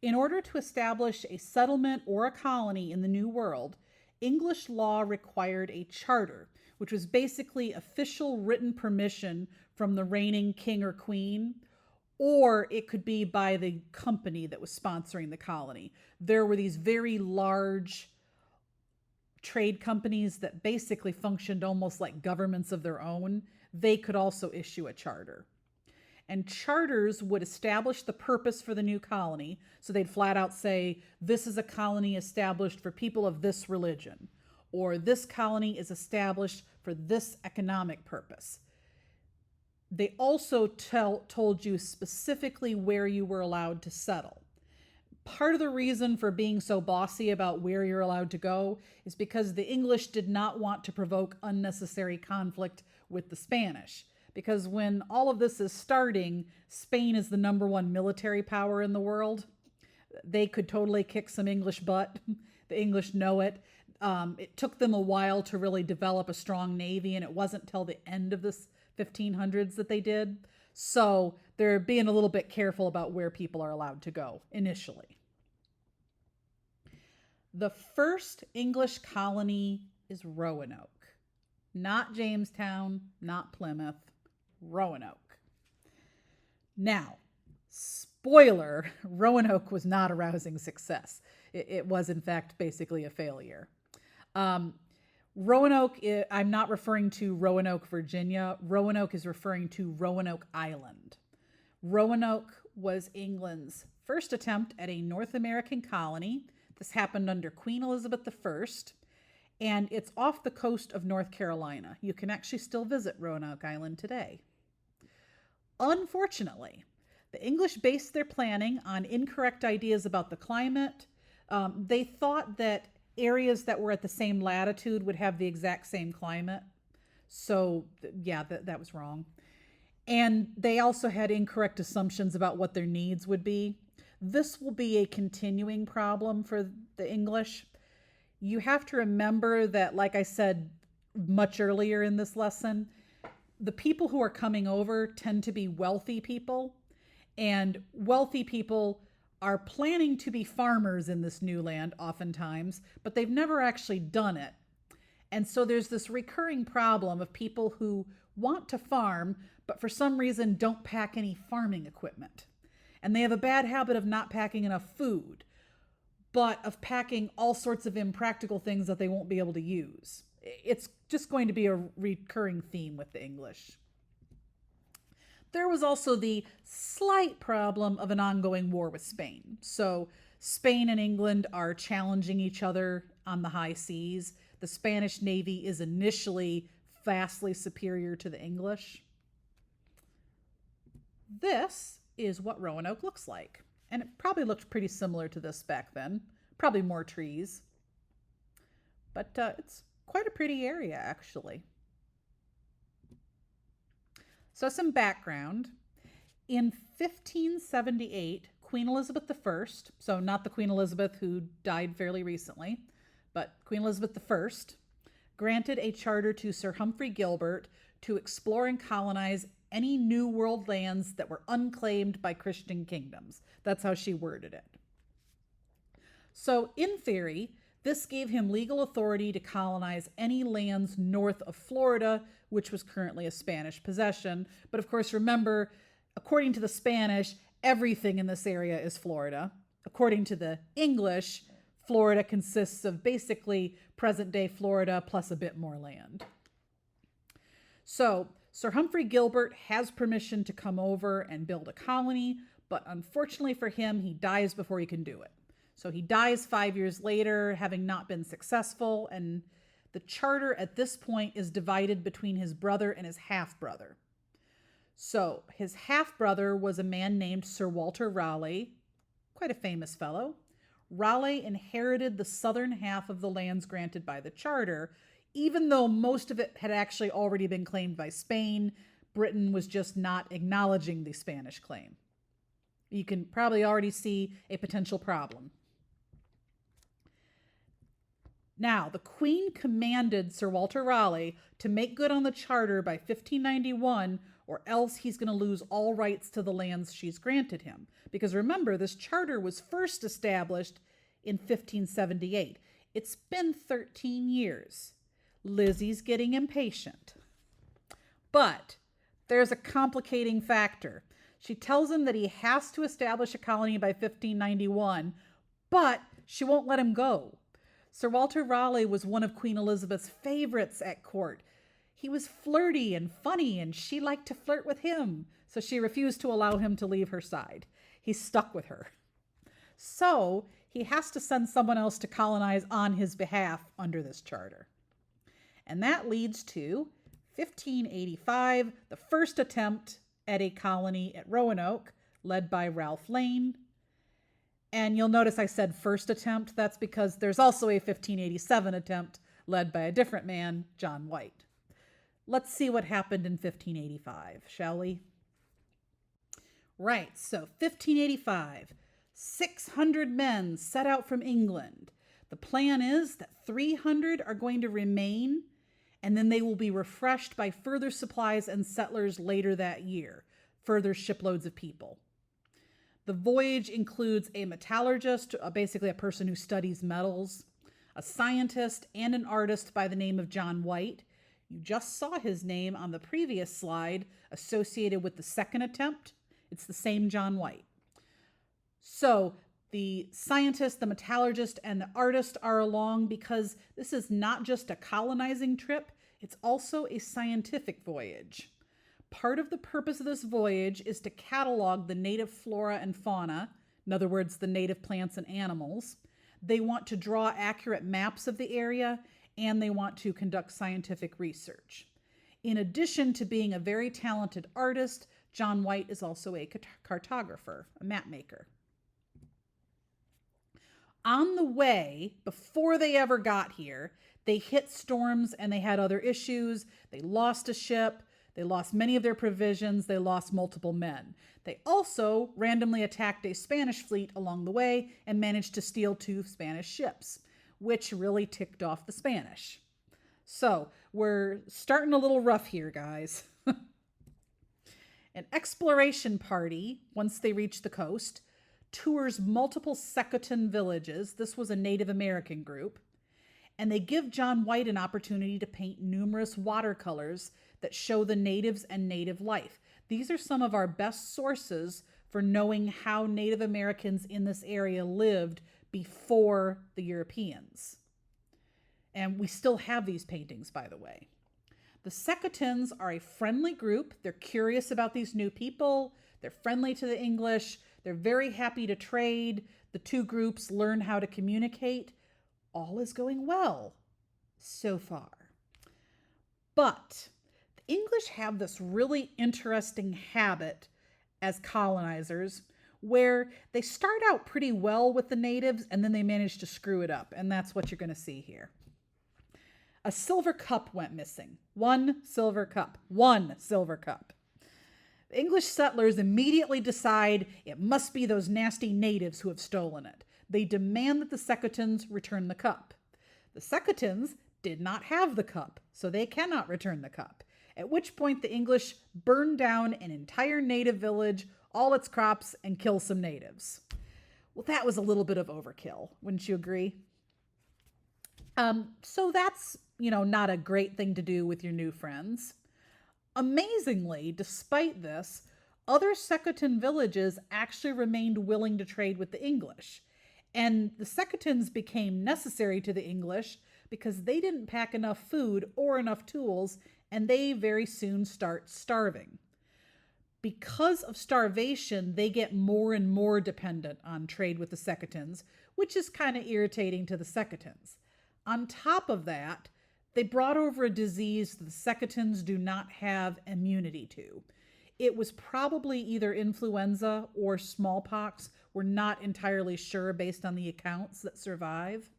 In order to establish a settlement or a colony in the New World, English law required a charter, which was basically official written permission from the reigning king or queen, or it could be by the company that was sponsoring the colony. There were these very large trade companies that basically functioned almost like governments of their own. They could also issue a charter. And charters would establish the purpose for the new colony. So they'd flat out say, this is a colony established for people of this religion, or this colony is established for this economic purpose. They also told you specifically where you were allowed to settle. Part of the reason for being so bossy about where you're allowed to go is because the English did not want to provoke unnecessary conflict with the Spanish. Because when all of this is starting, Spain is the number one military power in the world. They could totally kick some English butt. The English know it. It took them a while to really develop a strong navy, and it wasn't till the end of the 1500s that they did. So they're being a little bit careful about where people are allowed to go initially. The first English colony is Roanoke. Not Jamestown, not Plymouth, Roanoke. Now, spoiler, Roanoke was not a rousing success. It was, in fact, basically a failure. Roanoke, I'm not referring to Roanoke, Virginia. Roanoke is referring to Roanoke Island. Roanoke was England's first attempt at a North American colony. This happened under Queen Elizabeth I, and it's off the coast of North Carolina. You can actually still visit Roanoke Island today. Unfortunately, the English based their planning on incorrect ideas about the climate. They thought that areas that were at the same latitude would have the exact same climate. So yeah, that was wrong. And they also had incorrect assumptions about what their needs would be. This will be a continuing problem for the English. You have to remember that, like I said much earlier in this lesson, the people who are coming over tend to be wealthy people, and wealthy people are planning to be farmers in this new land oftentimes, but they've never actually done it. And so there's this recurring problem of people who want to farm, but for some reason don't pack any farming equipment. And they have a bad habit of not packing enough food, but of packing all sorts of impractical things that they won't be able to use. It's just going to be a recurring theme with the English. There was also the slight problem of an ongoing war with Spain. So Spain and England are challenging each other on the high seas. The Spanish Navy is initially vastly superior to the English. This is what Roanoke looks like. And it probably looked pretty similar to this back then. Probably more trees. But it's quite a pretty area, actually. So some background. In 1578, Queen Elizabeth I, so not the Queen Elizabeth who died fairly recently, but Queen Elizabeth I, granted a charter to Sir Humphrey Gilbert to explore and colonize any New World lands that were unclaimed by Christian kingdoms. That's how she worded it. So in theory, this gave him legal authority to colonize any lands north of Florida, which was currently a Spanish possession. But of course, remember, according to the Spanish, everything in this area is Florida. According to the English, Florida consists of basically present-day Florida plus a bit more land. So Sir Humphrey Gilbert has permission to come over and build a colony, but unfortunately for him, he dies before he can do it. So he dies 5 years later, having not been successful, and the charter at this point is divided between his brother and his half-brother. So his half-brother was a man named Sir Walter Raleigh, quite a famous fellow. Raleigh inherited the southern half of the lands granted by the charter, even though most of it had actually already been claimed by Spain. Britain was just not acknowledging the Spanish claim. You can probably already see a potential problem. Now, the Queen commanded Sir Walter Raleigh to make good on the charter by 1591, or else he's going to lose all rights to the lands she's granted him. Because remember, this charter was first established in 1578. It's been 13 years. Lizzie's getting impatient. But there's a complicating factor. She tells him that he has to establish a colony by 1591, but she won't let him go. Sir Walter Raleigh was one of Queen Elizabeth's favorites at court. He was flirty and funny, and she liked to flirt with him, so she refused to allow him to leave her side. He stuck with her. So he has to send someone else to colonize on his behalf under this charter. And that leads to 1585, the first attempt at a colony at Roanoke, led by Ralph Lane. And you'll notice I said first attempt. That's because there's also a 1587 attempt led by a different man, John White. Let's see what happened in 1585, shall we? Right, so 1585, 600 men set out from England. The plan is that 300 are going to remain, and then they will be refreshed by further supplies and settlers later that year, further shiploads of people. The voyage includes a metallurgist, basically a person who studies metals, a scientist, and an artist by the name of John White. You just saw his name on the previous slide associated with the second attempt. It's the same John White. So the scientist, the metallurgist, and the artist are along because this is not just a colonizing trip, it's also a scientific voyage. Part of the purpose of this voyage is to catalog the native flora and fauna, in other words, the native plants and animals. They want to draw accurate maps of the area, and they want to conduct scientific research. In addition to being a very talented artist, John White is also a cartographer, a map maker. On the way, before they ever got here, they hit storms and they had other issues. They lost a ship. They lost many of their provisions. They lost multiple men. They also randomly attacked a Spanish fleet along the way and managed to steal 2 Spanish ships, which really ticked off the Spanish. So we're starting a little rough here, guys. An exploration party, once they reach the coast, tours multiple Secotine villages. This was a Native American group. And they give John White an opportunity to paint numerous watercolors that show the natives and native life. These are some of our best sources for knowing how Native Americans in this area lived before the Europeans. And we still have these paintings, by the way. The Secotines are a friendly group. They're curious about these new people. They're friendly to the English. They're very happy to trade. The 2 groups learn how to communicate. All is going well so far. But the English have this really interesting habit as colonizers where they start out pretty well with the natives and then they manage to screw it up. And that's what you're going to see here. A silver cup went missing. 1 silver cup. 1 silver cup. The English settlers immediately decide it must be those nasty natives who have stolen it. They demand that the Secotines return the cup. The Secotines did not have the cup, so they cannot return the cup. At which point the English burn down an entire native village, all its crops, and kill some natives. Well, that was a little bit of overkill, wouldn't you agree? So that's, not a great thing to do with your new friends. Amazingly, despite this, other Secotine villages actually remained willing to trade with the English. And the Secotines became necessary to the English because they didn't pack enough food or enough tools, and they very soon start starving. Because of starvation, they get more and more dependent on trade with the Secotines, which is kind of irritating to the Secotines. On top of that, they brought over a disease the Secotines do not have immunity to. It was probably either influenza or smallpox. We're not entirely sure based on the accounts that survive.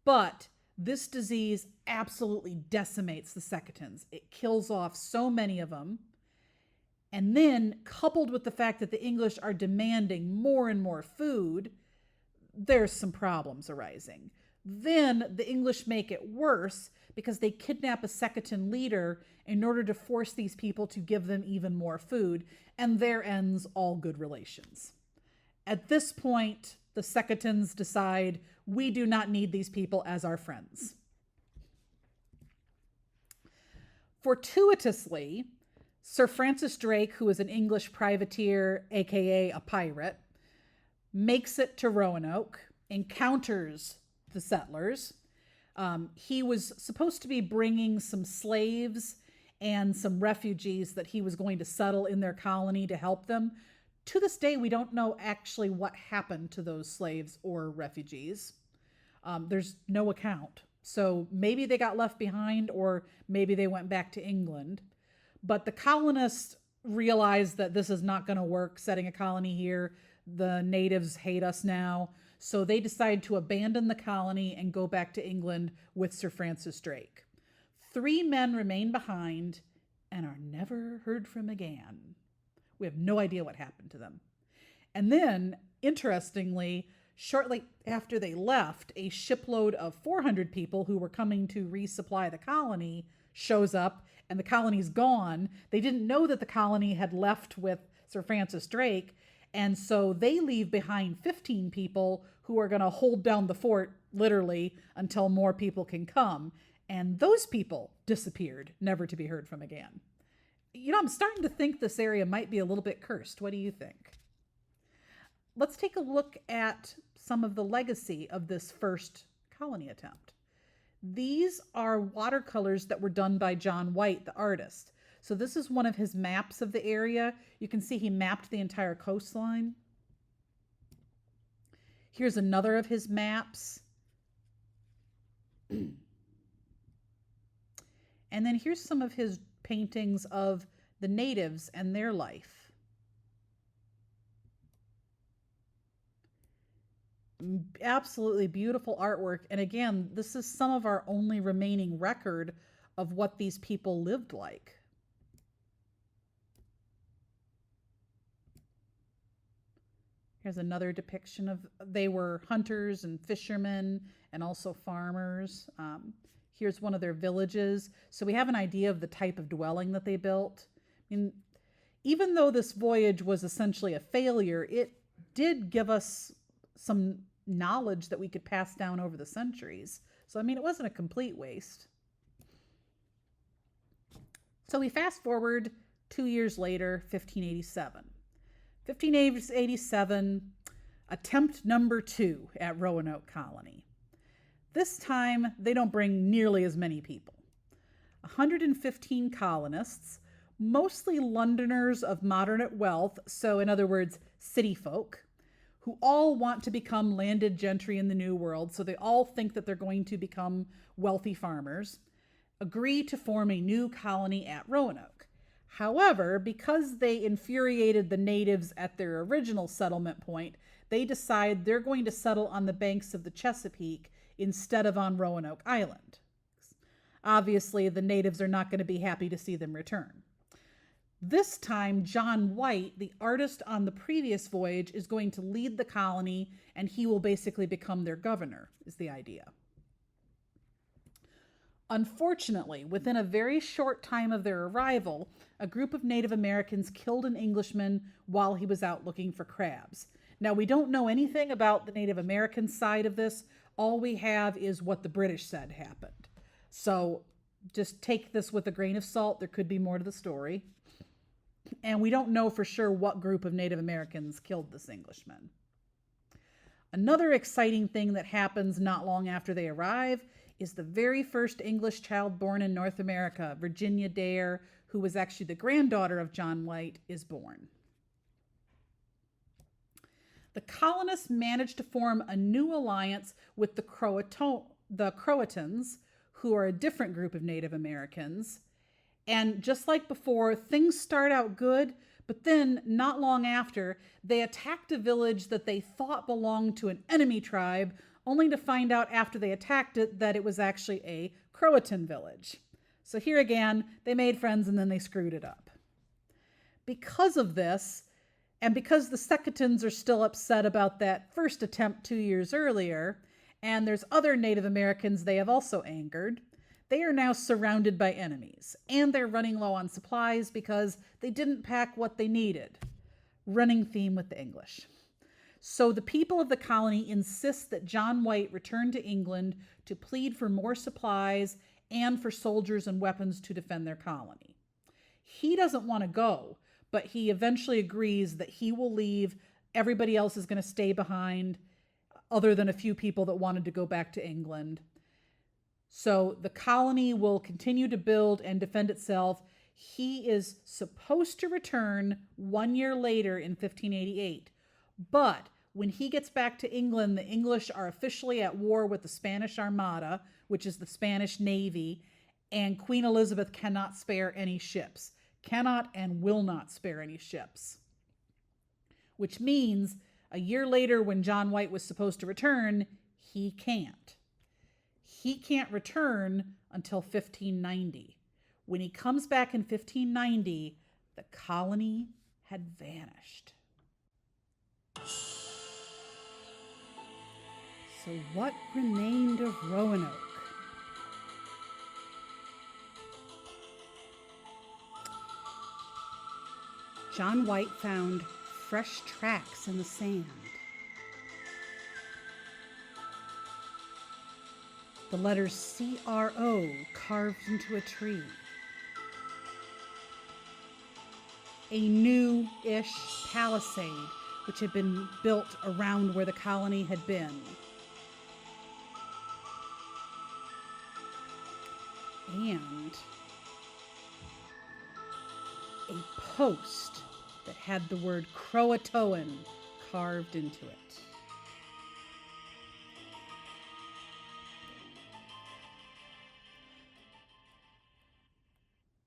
But this disease absolutely decimates the Secotines. It kills off so many of them. And then, coupled with the fact that the English are demanding more and more food, there's some problems arising. Then the English make it worse because they kidnap a Secotan leader in order to force these people to give them even more food, and there ends all good relations. At this point, the Secotans decide we do not need these people as our friends. Fortuitously, Sir Francis Drake, who is an English privateer, aka a pirate, makes it to Roanoke, encounters the settlers. He was supposed to be bringing some slaves and some refugees that he was going to settle in their colony to help them. To this day, we don't know actually what happened to those slaves or refugees. There's no account. So maybe they got left behind, or maybe they went back to England. But the colonists realized that this is not going to work, setting a colony here. The natives hate us now. So they decide to abandon the colony and go back to England with Sir Francis Drake. 3 men remain behind and are never heard from again. We have no idea what happened to them. And then, interestingly, shortly after they left, a shipload of 400 people who were coming to resupply the colony shows up, and the colony's gone. They didn't know that the colony had left with Sir Francis Drake, and so they leave behind 15 people who are going to hold down the fort, literally, until more people can come. And those people disappeared, never to be heard from again. I'm starting to think this area might be a little bit cursed. What do you think? Let's take a look at some of the legacy of this first colony attempt. These are watercolors that were done by John White, the artist. So this is one of his maps of the area. You can see he mapped the entire coastline. Here's another of his maps. And then here's some of his paintings of the natives and their life. Absolutely beautiful artwork. And again, this is some of our only remaining record of what these people lived like. Here's another depiction of, they were hunters and fishermen and also farmers. Here's one of their villages. So we have an idea of the type of dwelling that they built. I mean, even though this voyage was essentially a failure, it did give us some knowledge that we could pass down over the centuries. So, I mean, it wasn't a complete waste. So we fast forward 2 years later, 1587. 1587, attempt number 2 at Roanoke Colony. This time, they don't bring nearly as many people. 115 colonists, mostly Londoners of moderate wealth, so in other words, city folk, who all want to become landed gentry in the New World, so they all think that they're going to become wealthy farmers, agree to form a new colony at Roanoke. However, because they infuriated the natives at their original settlement point, they decide they're going to settle on the banks of the Chesapeake instead of on Roanoke Island. Obviously, the natives are not going to be happy to see them return. This time, John White, the artist on the previous voyage, is going to lead the colony, and he will basically become their governor, is the idea. Unfortunately, within a very short time of their arrival, a group of Native Americans killed an Englishman while he was out looking for crabs. Now, we don't know anything about the Native American side of this. All we have is what the British said happened. So just take this with a grain of salt. There could be more to the story. And we don't know for sure what group of Native Americans killed this Englishman. Another exciting thing that happens not long after they arrive is the very first English child born in North America, Virginia Dare, who was actually the granddaughter of John White, is born. The colonists managed to form a new alliance with the Croatans, who are a different group of Native Americans. And just like before, things start out good, but then not long after, they attacked a village that they thought belonged to an enemy tribe, only to find out after they attacked it that it was actually a Croatan village. So here again, they made friends and then they screwed it up. Because of this, and because the Secotans are still upset about that first attempt 2 years earlier, And there's other Native Americans they have also angered. They are now surrounded by enemies, and they're running low on supplies because they didn't pack what they needed. Running theme with the English. So the people of the colony insist that John White return to England to plead for more supplies and for soldiers and weapons to defend their colony. He doesn't want to go, but he eventually agrees that he will leave. Everybody else is going to stay behind, other than a few people that wanted to go back to England. So the colony will continue to build and defend itself. He is supposed to return 1 year later in 1588. But when he gets back to England, the English are officially at war with the Spanish Armada, which is the Spanish Navy, and Queen Elizabeth cannot spare any ships. Cannot and will not spare any ships. Which means a year later, when John White was supposed to return, he can't. He can't return until 1590. When he comes back in 1590, the colony had vanished. So what remained of Roanoke? John White found fresh tracks in the sand. The letters C-R-O carved into a tree. A new-ish palisade which had been built around where the colony had been. And a post that had the word Croatoan carved into it.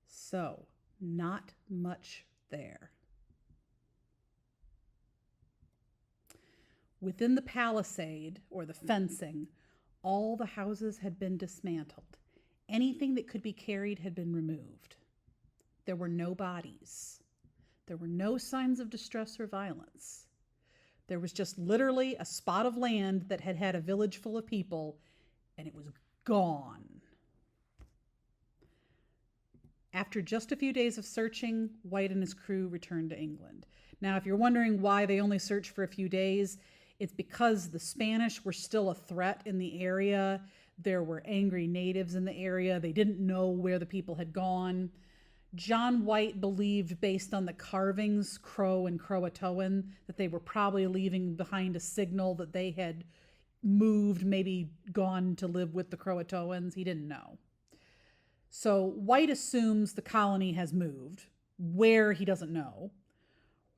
So, not much there. Within the palisade, or the fencing, all the houses had been dismantled. Anything that could be carried had been removed. There were no bodies. There were no signs of distress or violence. There was just literally a spot of land that had had a village full of people, and it was gone. After just a few days of searching, White and his crew returned to England. Now, if you're wondering why they only searched for a few days, it's because the Spanish were still a threat in the area. There were angry natives in the area. They didn't know where the people had gone. John White believed, based on the carvings, Crow and Croatoan, that they were probably leaving behind a signal that they had moved, maybe gone to live with the Croatoans. He didn't know. So White assumes the colony has moved. Where, he doesn't know.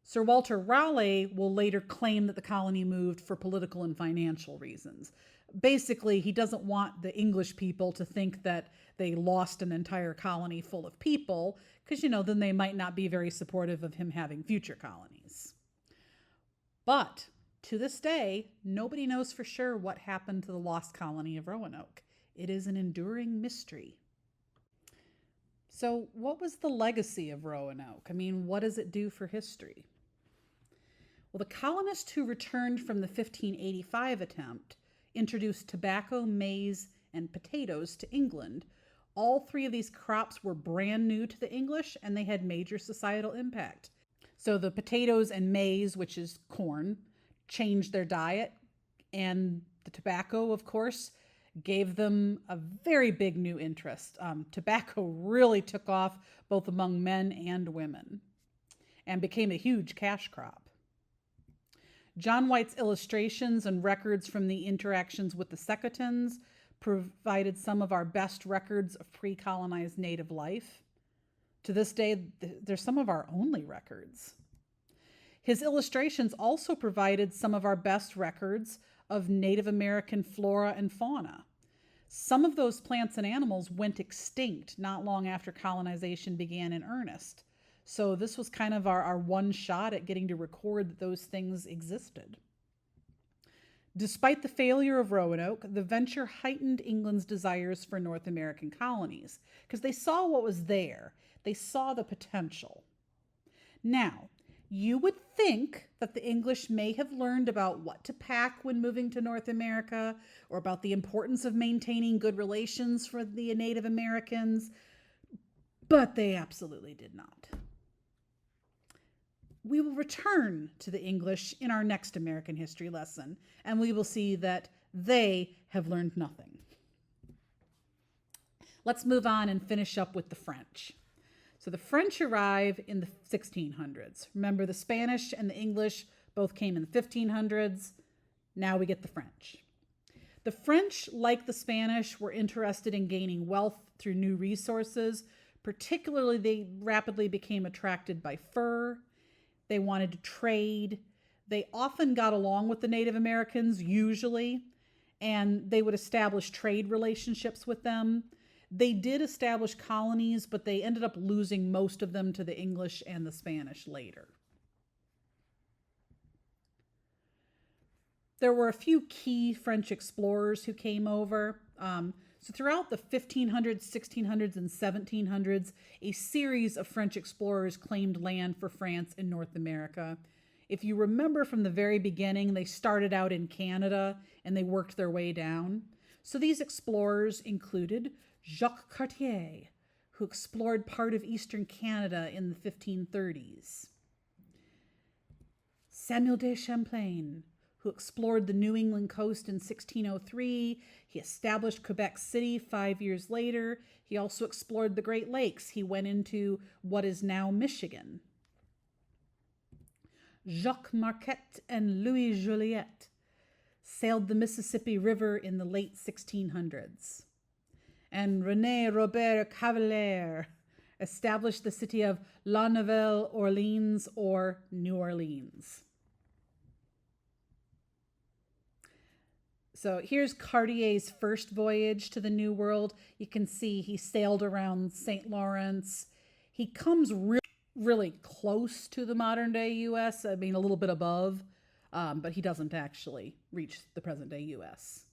Sir Walter Raleigh will later claim that the colony moved for political and financial reasons. Basically, he doesn't want the English people to think that they lost an entire colony full of people, because, then they might not be very supportive of him having future colonies. But to this day, nobody knows for sure what happened to the lost colony of Roanoke. It is an enduring mystery. So what was the legacy of Roanoke? What does it do for history? Well, the colonists who returned from the 1585 attempt introduced tobacco, maize, and potatoes to England. All three of these crops were brand new to the English, and they had major societal impact. So the potatoes and maize, which is corn, changed their diet, and the tobacco, of course, gave them a very big new interest. Tobacco really took off both among men and women and became a huge cash crop. John White's illustrations and records from the interactions with the Secotans provided some of our best records of pre-colonized native life. To this day, they're some of our only records. His illustrations also provided some of our best records of Native American flora and fauna. Some of those plants and animals went extinct not long after colonization began in earnest. So this was kind of our one shot at getting to record that those things existed. Despite the failure of Roanoke, the venture heightened England's desires for North American colonies because they saw what was there. They saw the potential. Now, You would think that the English may have learned about what to pack when moving to North America, or about the importance of maintaining good relations for the Native Americans, but they absolutely did not. We will return to the English in our next American history lesson, and we will see that they have learned nothing. Let's move on and finish up with the French. So the French arrive in the 1600s. Remember, the Spanish and the English both came in the 1500s. Now we get the French. The French, like the Spanish, were interested in gaining wealth through new resources. Particularly, they rapidly became attracted by fur. They wanted to trade. They often got along with the Native Americans, usually, and they would establish trade relationships with them. They did establish colonies, but they ended up losing most of them to the English and the Spanish later. There were a few key French explorers who came over. So throughout the 1500s, 1600s, and 1700s, a series of French explorers claimed land for France in North America. If you remember from the very beginning, they started out in Canada and they worked their way down. So these explorers included Jacques Cartier, who explored part of eastern Canada in the 1530s. Samuel de Champlain, who explored the New England coast in 1603. He established Quebec City 5 years later. He also explored the Great Lakes. He went into what is now Michigan. Jacques Marquette and Louis Joliet sailed the Mississippi River in the late 1600s. And René Robert Cavelier established the city of La Nouvelle Orleans, or New Orleans. So here's Cartier's first voyage to the New World. You can see he sailed around St. Lawrence. He comes really close to the modern day U.S., I mean a little bit above, but he doesn't actually reach the present day U.S.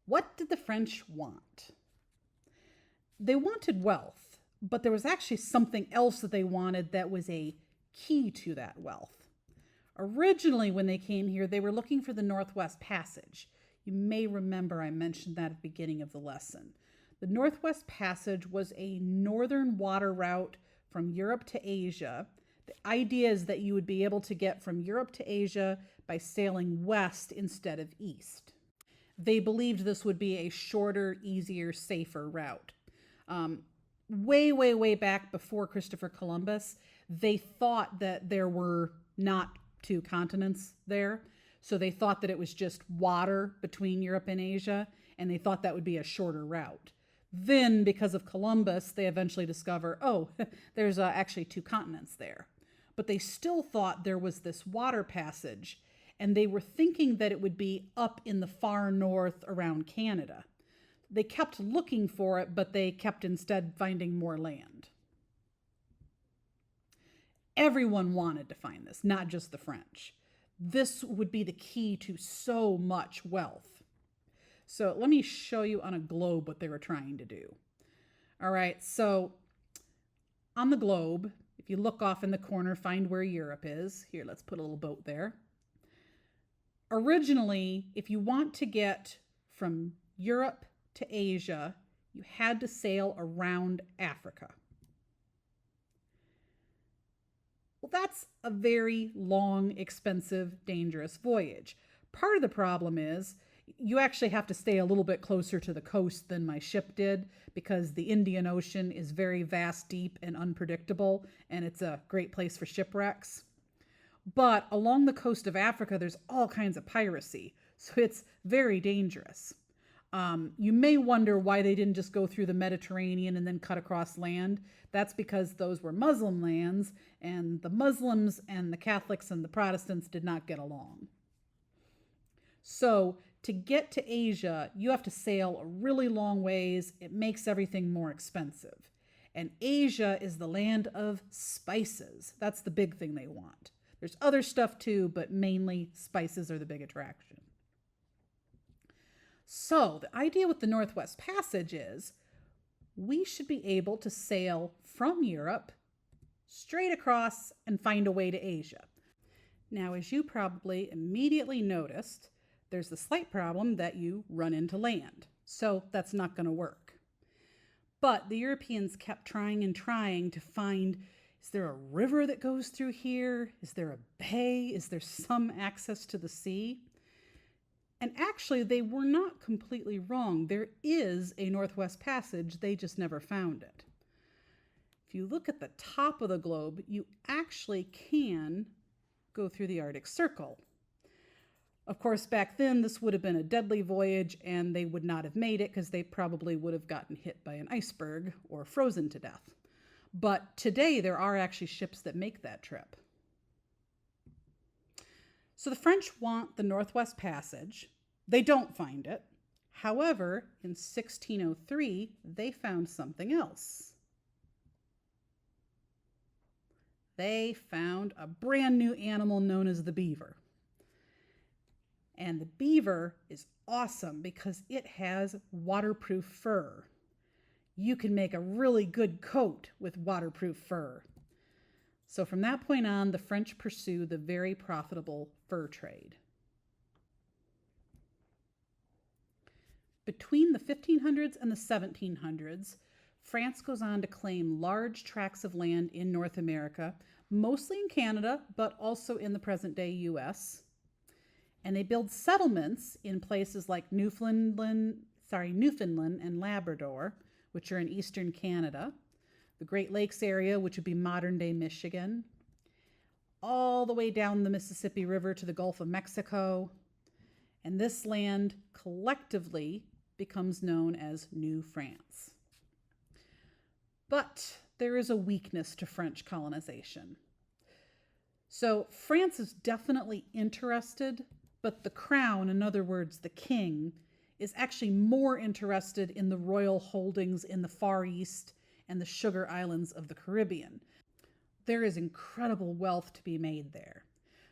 What did the French want? They wanted wealth, but there was actually something else that they wanted that was a key to that wealth. Originally, when they came here, they were looking for the Northwest Passage. You may remember I mentioned that at the beginning of the lesson. The Northwest Passage was a northern water route from Europe to Asia. The idea is that you would be able to get from Europe to Asia by sailing west instead of east. They believed this would be a shorter, easier, safer route. Way back before Christopher Columbus, they thought that there were not two continents there. So they thought that it was just water between Europe and Asia, and they thought that would be a shorter route. Then, because of Columbus, they eventually discover, oh, there's actually two continents there. But they still thought there was this water passage, and they were thinking that it would be up in the far north around Canada. They kept looking for it, but they kept instead finding more land. Everyone wanted to find this, not just the French. This would be the key to so much wealth. So let me show you on a globe what they were trying to do. All right, so on the globe, if you look off in the corner, find where Europe is. Here, let's put a little boat there. Originally, if you want to get from Europe to Asia, you had to sail around Africa. Well, that's a very long, expensive, dangerous voyage. Part of the problem is you actually have to stay a little bit closer to the coast than my ship did, because the Indian Ocean is very vast, deep, and unpredictable, and it's a great place for shipwrecks. But along the coast of Africa, there's all kinds of piracy, so it's very dangerous. You may wonder why they didn't just go through the Mediterranean and then cut across land. That's because those were Muslim lands, and the Muslims and the Catholics and the Protestants did not get along. So to get to Asia, you have to sail a really long ways. It makes everything more expensive. And Asia is the land of spices. That's the big thing they want. There's other stuff too, but mainly spices are the big attraction. So the idea with the Northwest Passage is we should be able to sail from Europe straight across and find a way to Asia. Now, as you probably immediately noticed, there's the slight problem that you run into land. So that's not going to work. But the Europeans kept trying and trying to find, is there a river that goes through here? Is there a bay? Is there some access to the sea? And actually, they were not completely wrong. There is a Northwest Passage, they just never found it. If you look at the top of the globe, you actually can go through the Arctic Circle. Of course, back then, this would have been a deadly voyage, and they would not have made it because they probably would have gotten hit by an iceberg or frozen to death. But today, there are actually ships that make that trip. So the French want the Northwest Passage. They don't find it. However, in 1603, they found something else. They found a brand new animal known as the beaver. And the beaver is awesome because it has waterproof fur. You can make a really good coat with waterproof fur. So from that point on, the French pursue the very profitable fur trade. Between the 1500s and the 1700s, France goes on to claim large tracts of land in North America, mostly in Canada, but also in the present-day U.S. And they build settlements in places like Newfoundland and Labrador, which are in eastern Canada, the Great Lakes area, which would be modern-day Michigan, all the way down the Mississippi River to the Gulf of Mexico. And this land collectively becomes known as New France. But there is a weakness to French colonization. So France is definitely interested, but the crown, in other words, the king, is actually more interested in the royal holdings in the Far East and the Sugar Islands of the Caribbean. There is incredible wealth to be made there.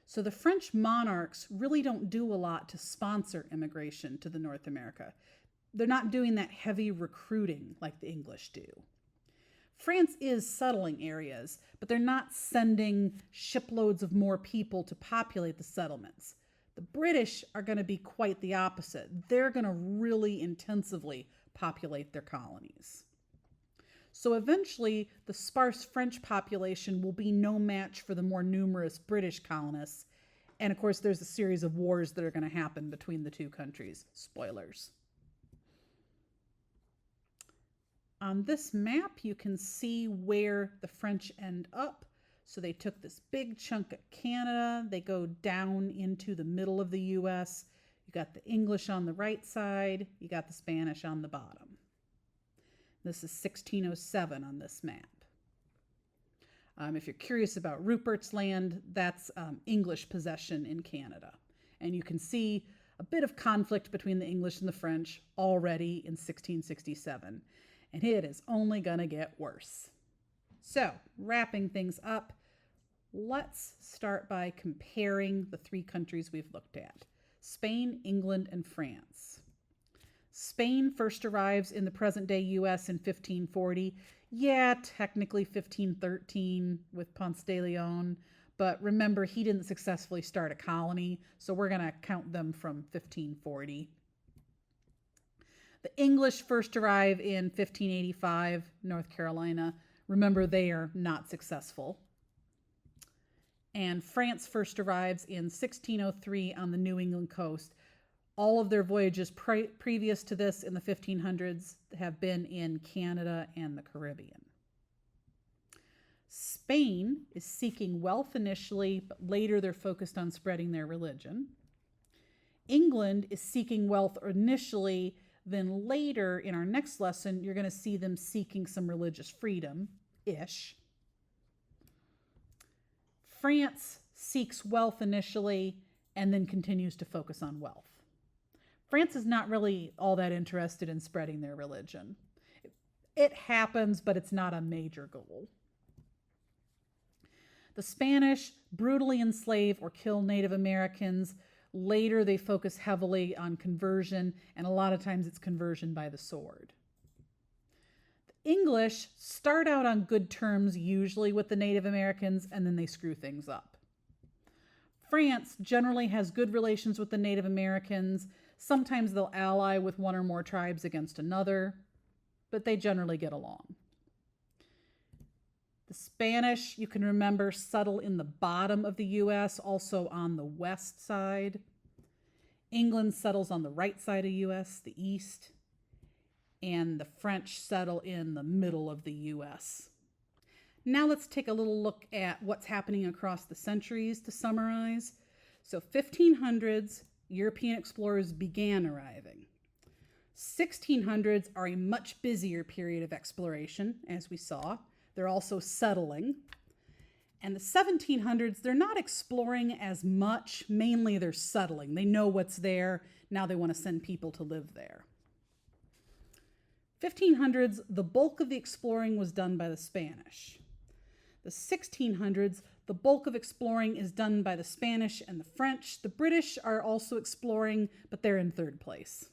So the French monarchs really don't do a lot to sponsor immigration to the North America. They're not doing that heavy recruiting like the English do. France is settling areas, but they're not sending shiploads of more people to populate the settlements. The British are going to be quite the opposite. They're going to really intensively populate their colonies. So eventually, the sparse French population will be no match for the more numerous British colonists. And of course, there's a series of wars that are going to happen between the two countries. Spoilers. On this map, you can see where the French end up. So they took this big chunk of Canada. They go down into the middle of the U.S. You got the English on the right side. You got the Spanish on the bottom. This is 1607 on this map. If you're curious about Rupert's Land, that's English possession in Canada. And you can see a bit of conflict between the English and the French already in 1667. And it is only going to get worse. So, wrapping things up, let's start by comparing the three countries we've looked at: Spain, England, and France. Spain first arrives in the present-day U.S. in 1540. Yeah, technically 1513 with Ponce de Leon, but remember, he didn't successfully start a colony, so we're going to count them from 1540. The English first arrive in 1585, North Carolina. Remember, they are not successful. And France first arrives in 1603 on the New England coast. All of their voyages previous to this in the 1500s have been in Canada and the Caribbean. Spain is seeking wealth initially, but later they're focused on spreading their religion. England is seeking wealth initially, then later in our next lesson, you're going to see them seeking some religious freedom-ish. France seeks wealth initially and then continues to focus on wealth. France is not really all that interested in spreading their religion. It happens, but it's not a major goal. The Spanish brutally enslave or kill Native Americans. Later, they focus heavily on conversion, and a lot of times it's conversion by the sword. The English start out on good terms usually with the Native Americans, and then they screw things up. France generally has good relations with the Native Americans. Sometimes they'll ally with one or more tribes against another, but they generally get along. The Spanish, you can remember, settle in the bottom of the U.S., also on the west side. England settles on the right side of the U.S., the east. And the French settle in the middle of the U.S. Now let's take a little look at what's happening across the centuries to summarize. So 1500s, European explorers began arriving. 1600s are a much busier period of exploration, as we saw. They're also settling. And the 1700s, they're not exploring as much. Mainly they're settling. They know what's there. Now they want to send people to live there. 1500s, the bulk of the exploring was done by the Spanish. The 1600s, the bulk of exploring is done by the Spanish and the French. The British are also exploring, but they're in third place.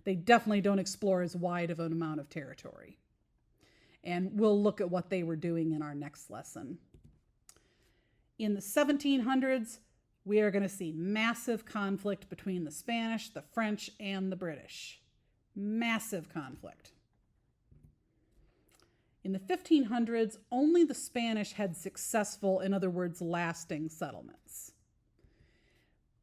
They definitely don't explore as wide of an amount of territory. And we'll look at what they were doing in our next lesson. In the 1700s, we are going to see massive conflict between the Spanish, the French, and the British. Massive conflict. In the 1500s, only the Spanish had successful, in other words, lasting settlements.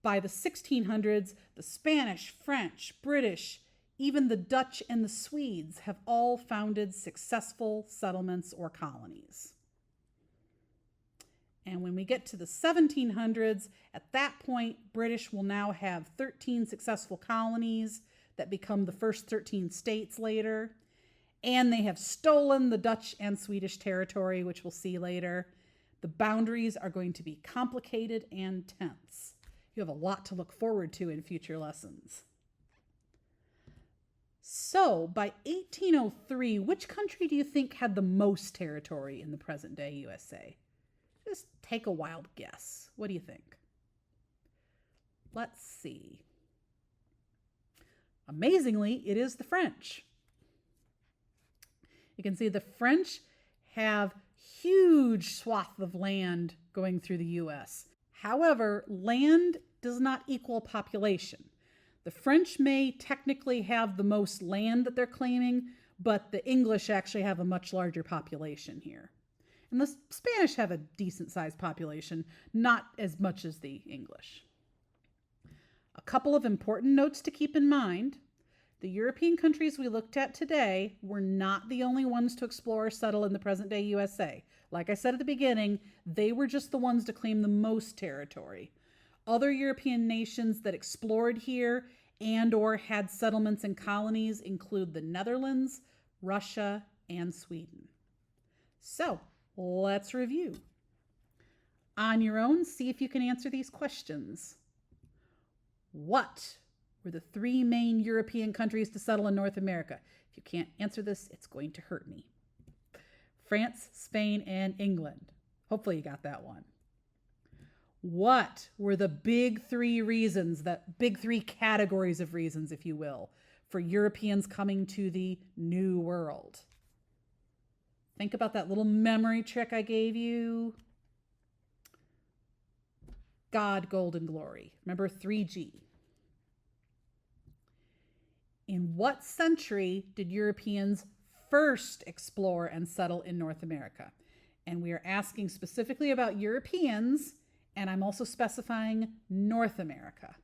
By the 1600s, the Spanish, French, British, even the Dutch and the Swedes have all founded successful settlements or colonies. And when we get to the 1700s, at that point, British will now have 13 successful colonies that become the first 13 states later. And they have stolen the Dutch and Swedish territory, which we'll see later. The boundaries are going to be complicated and tense. You have a lot to look forward to in future lessons. So, by 1803, which country do you think had the most territory in the present-day USA? Just take a wild guess. What do you think? Let's see. Amazingly, it is the French. You can see the French have huge swaths of land going through the U.S. However, land does not equal population. The French may technically have the most land that they're claiming, but the English actually have a much larger population here. And the Spanish have a decent sized population, not as much as the English. A couple of important notes to keep in mind. The European countries we looked at today were not the only ones to explore or settle in the present-day USA. Like I said at the beginning, they were just the ones to claim the most territory. Other European nations that explored here and or had settlements and colonies include the Netherlands, Russia, and Sweden. So, let's review. On your own, see if you can answer these questions. What were the three main European countries to settle in North America? If you can't answer this, it's going to hurt me. France, Spain, and England. Hopefully you got that one. What were the big three reasons, that big three categories of reasons, if you will, for Europeans coming to the New World? Think about that little memory trick I gave you. God, gold, and glory. Remember 3G. In what century did Europeans first explore and settle in North America? And we are asking specifically about Europeans, and I'm also specifying North America.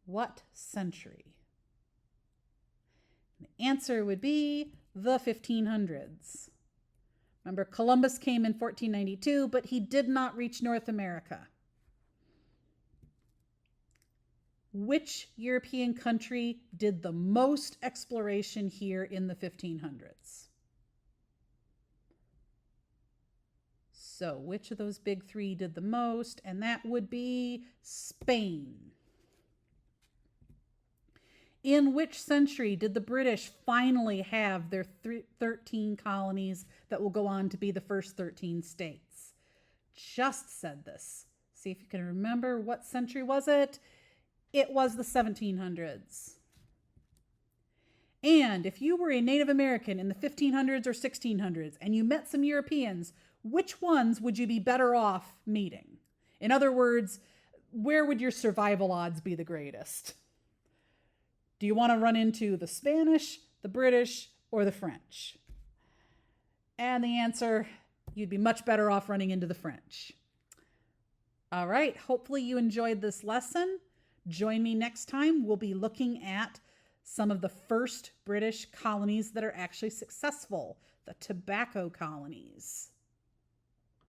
What century? The answer would be the 1500s. Remember, Columbus came in 1492, but he did not reach North America. Which European country did the most exploration here in the 1500s? So, which of those big three did the most? And that would be Spain. In which century did the British finally have their 13 colonies that will go on to be the first 13 states? Just said this. See if you can remember, what century was it? It was the 1700s. And if you were a Native American in the 1500s or 1600s and you met some Europeans, which ones would you be better off meeting? In other words, where would your survival odds be the greatest? Do you want to run into the Spanish, the British, or the French? And the answer, you'd be much better off running into the French. All right, hopefully you enjoyed this lesson. Join me next time. We'll be looking at some of the first British colonies that are actually successful, the tobacco colonies.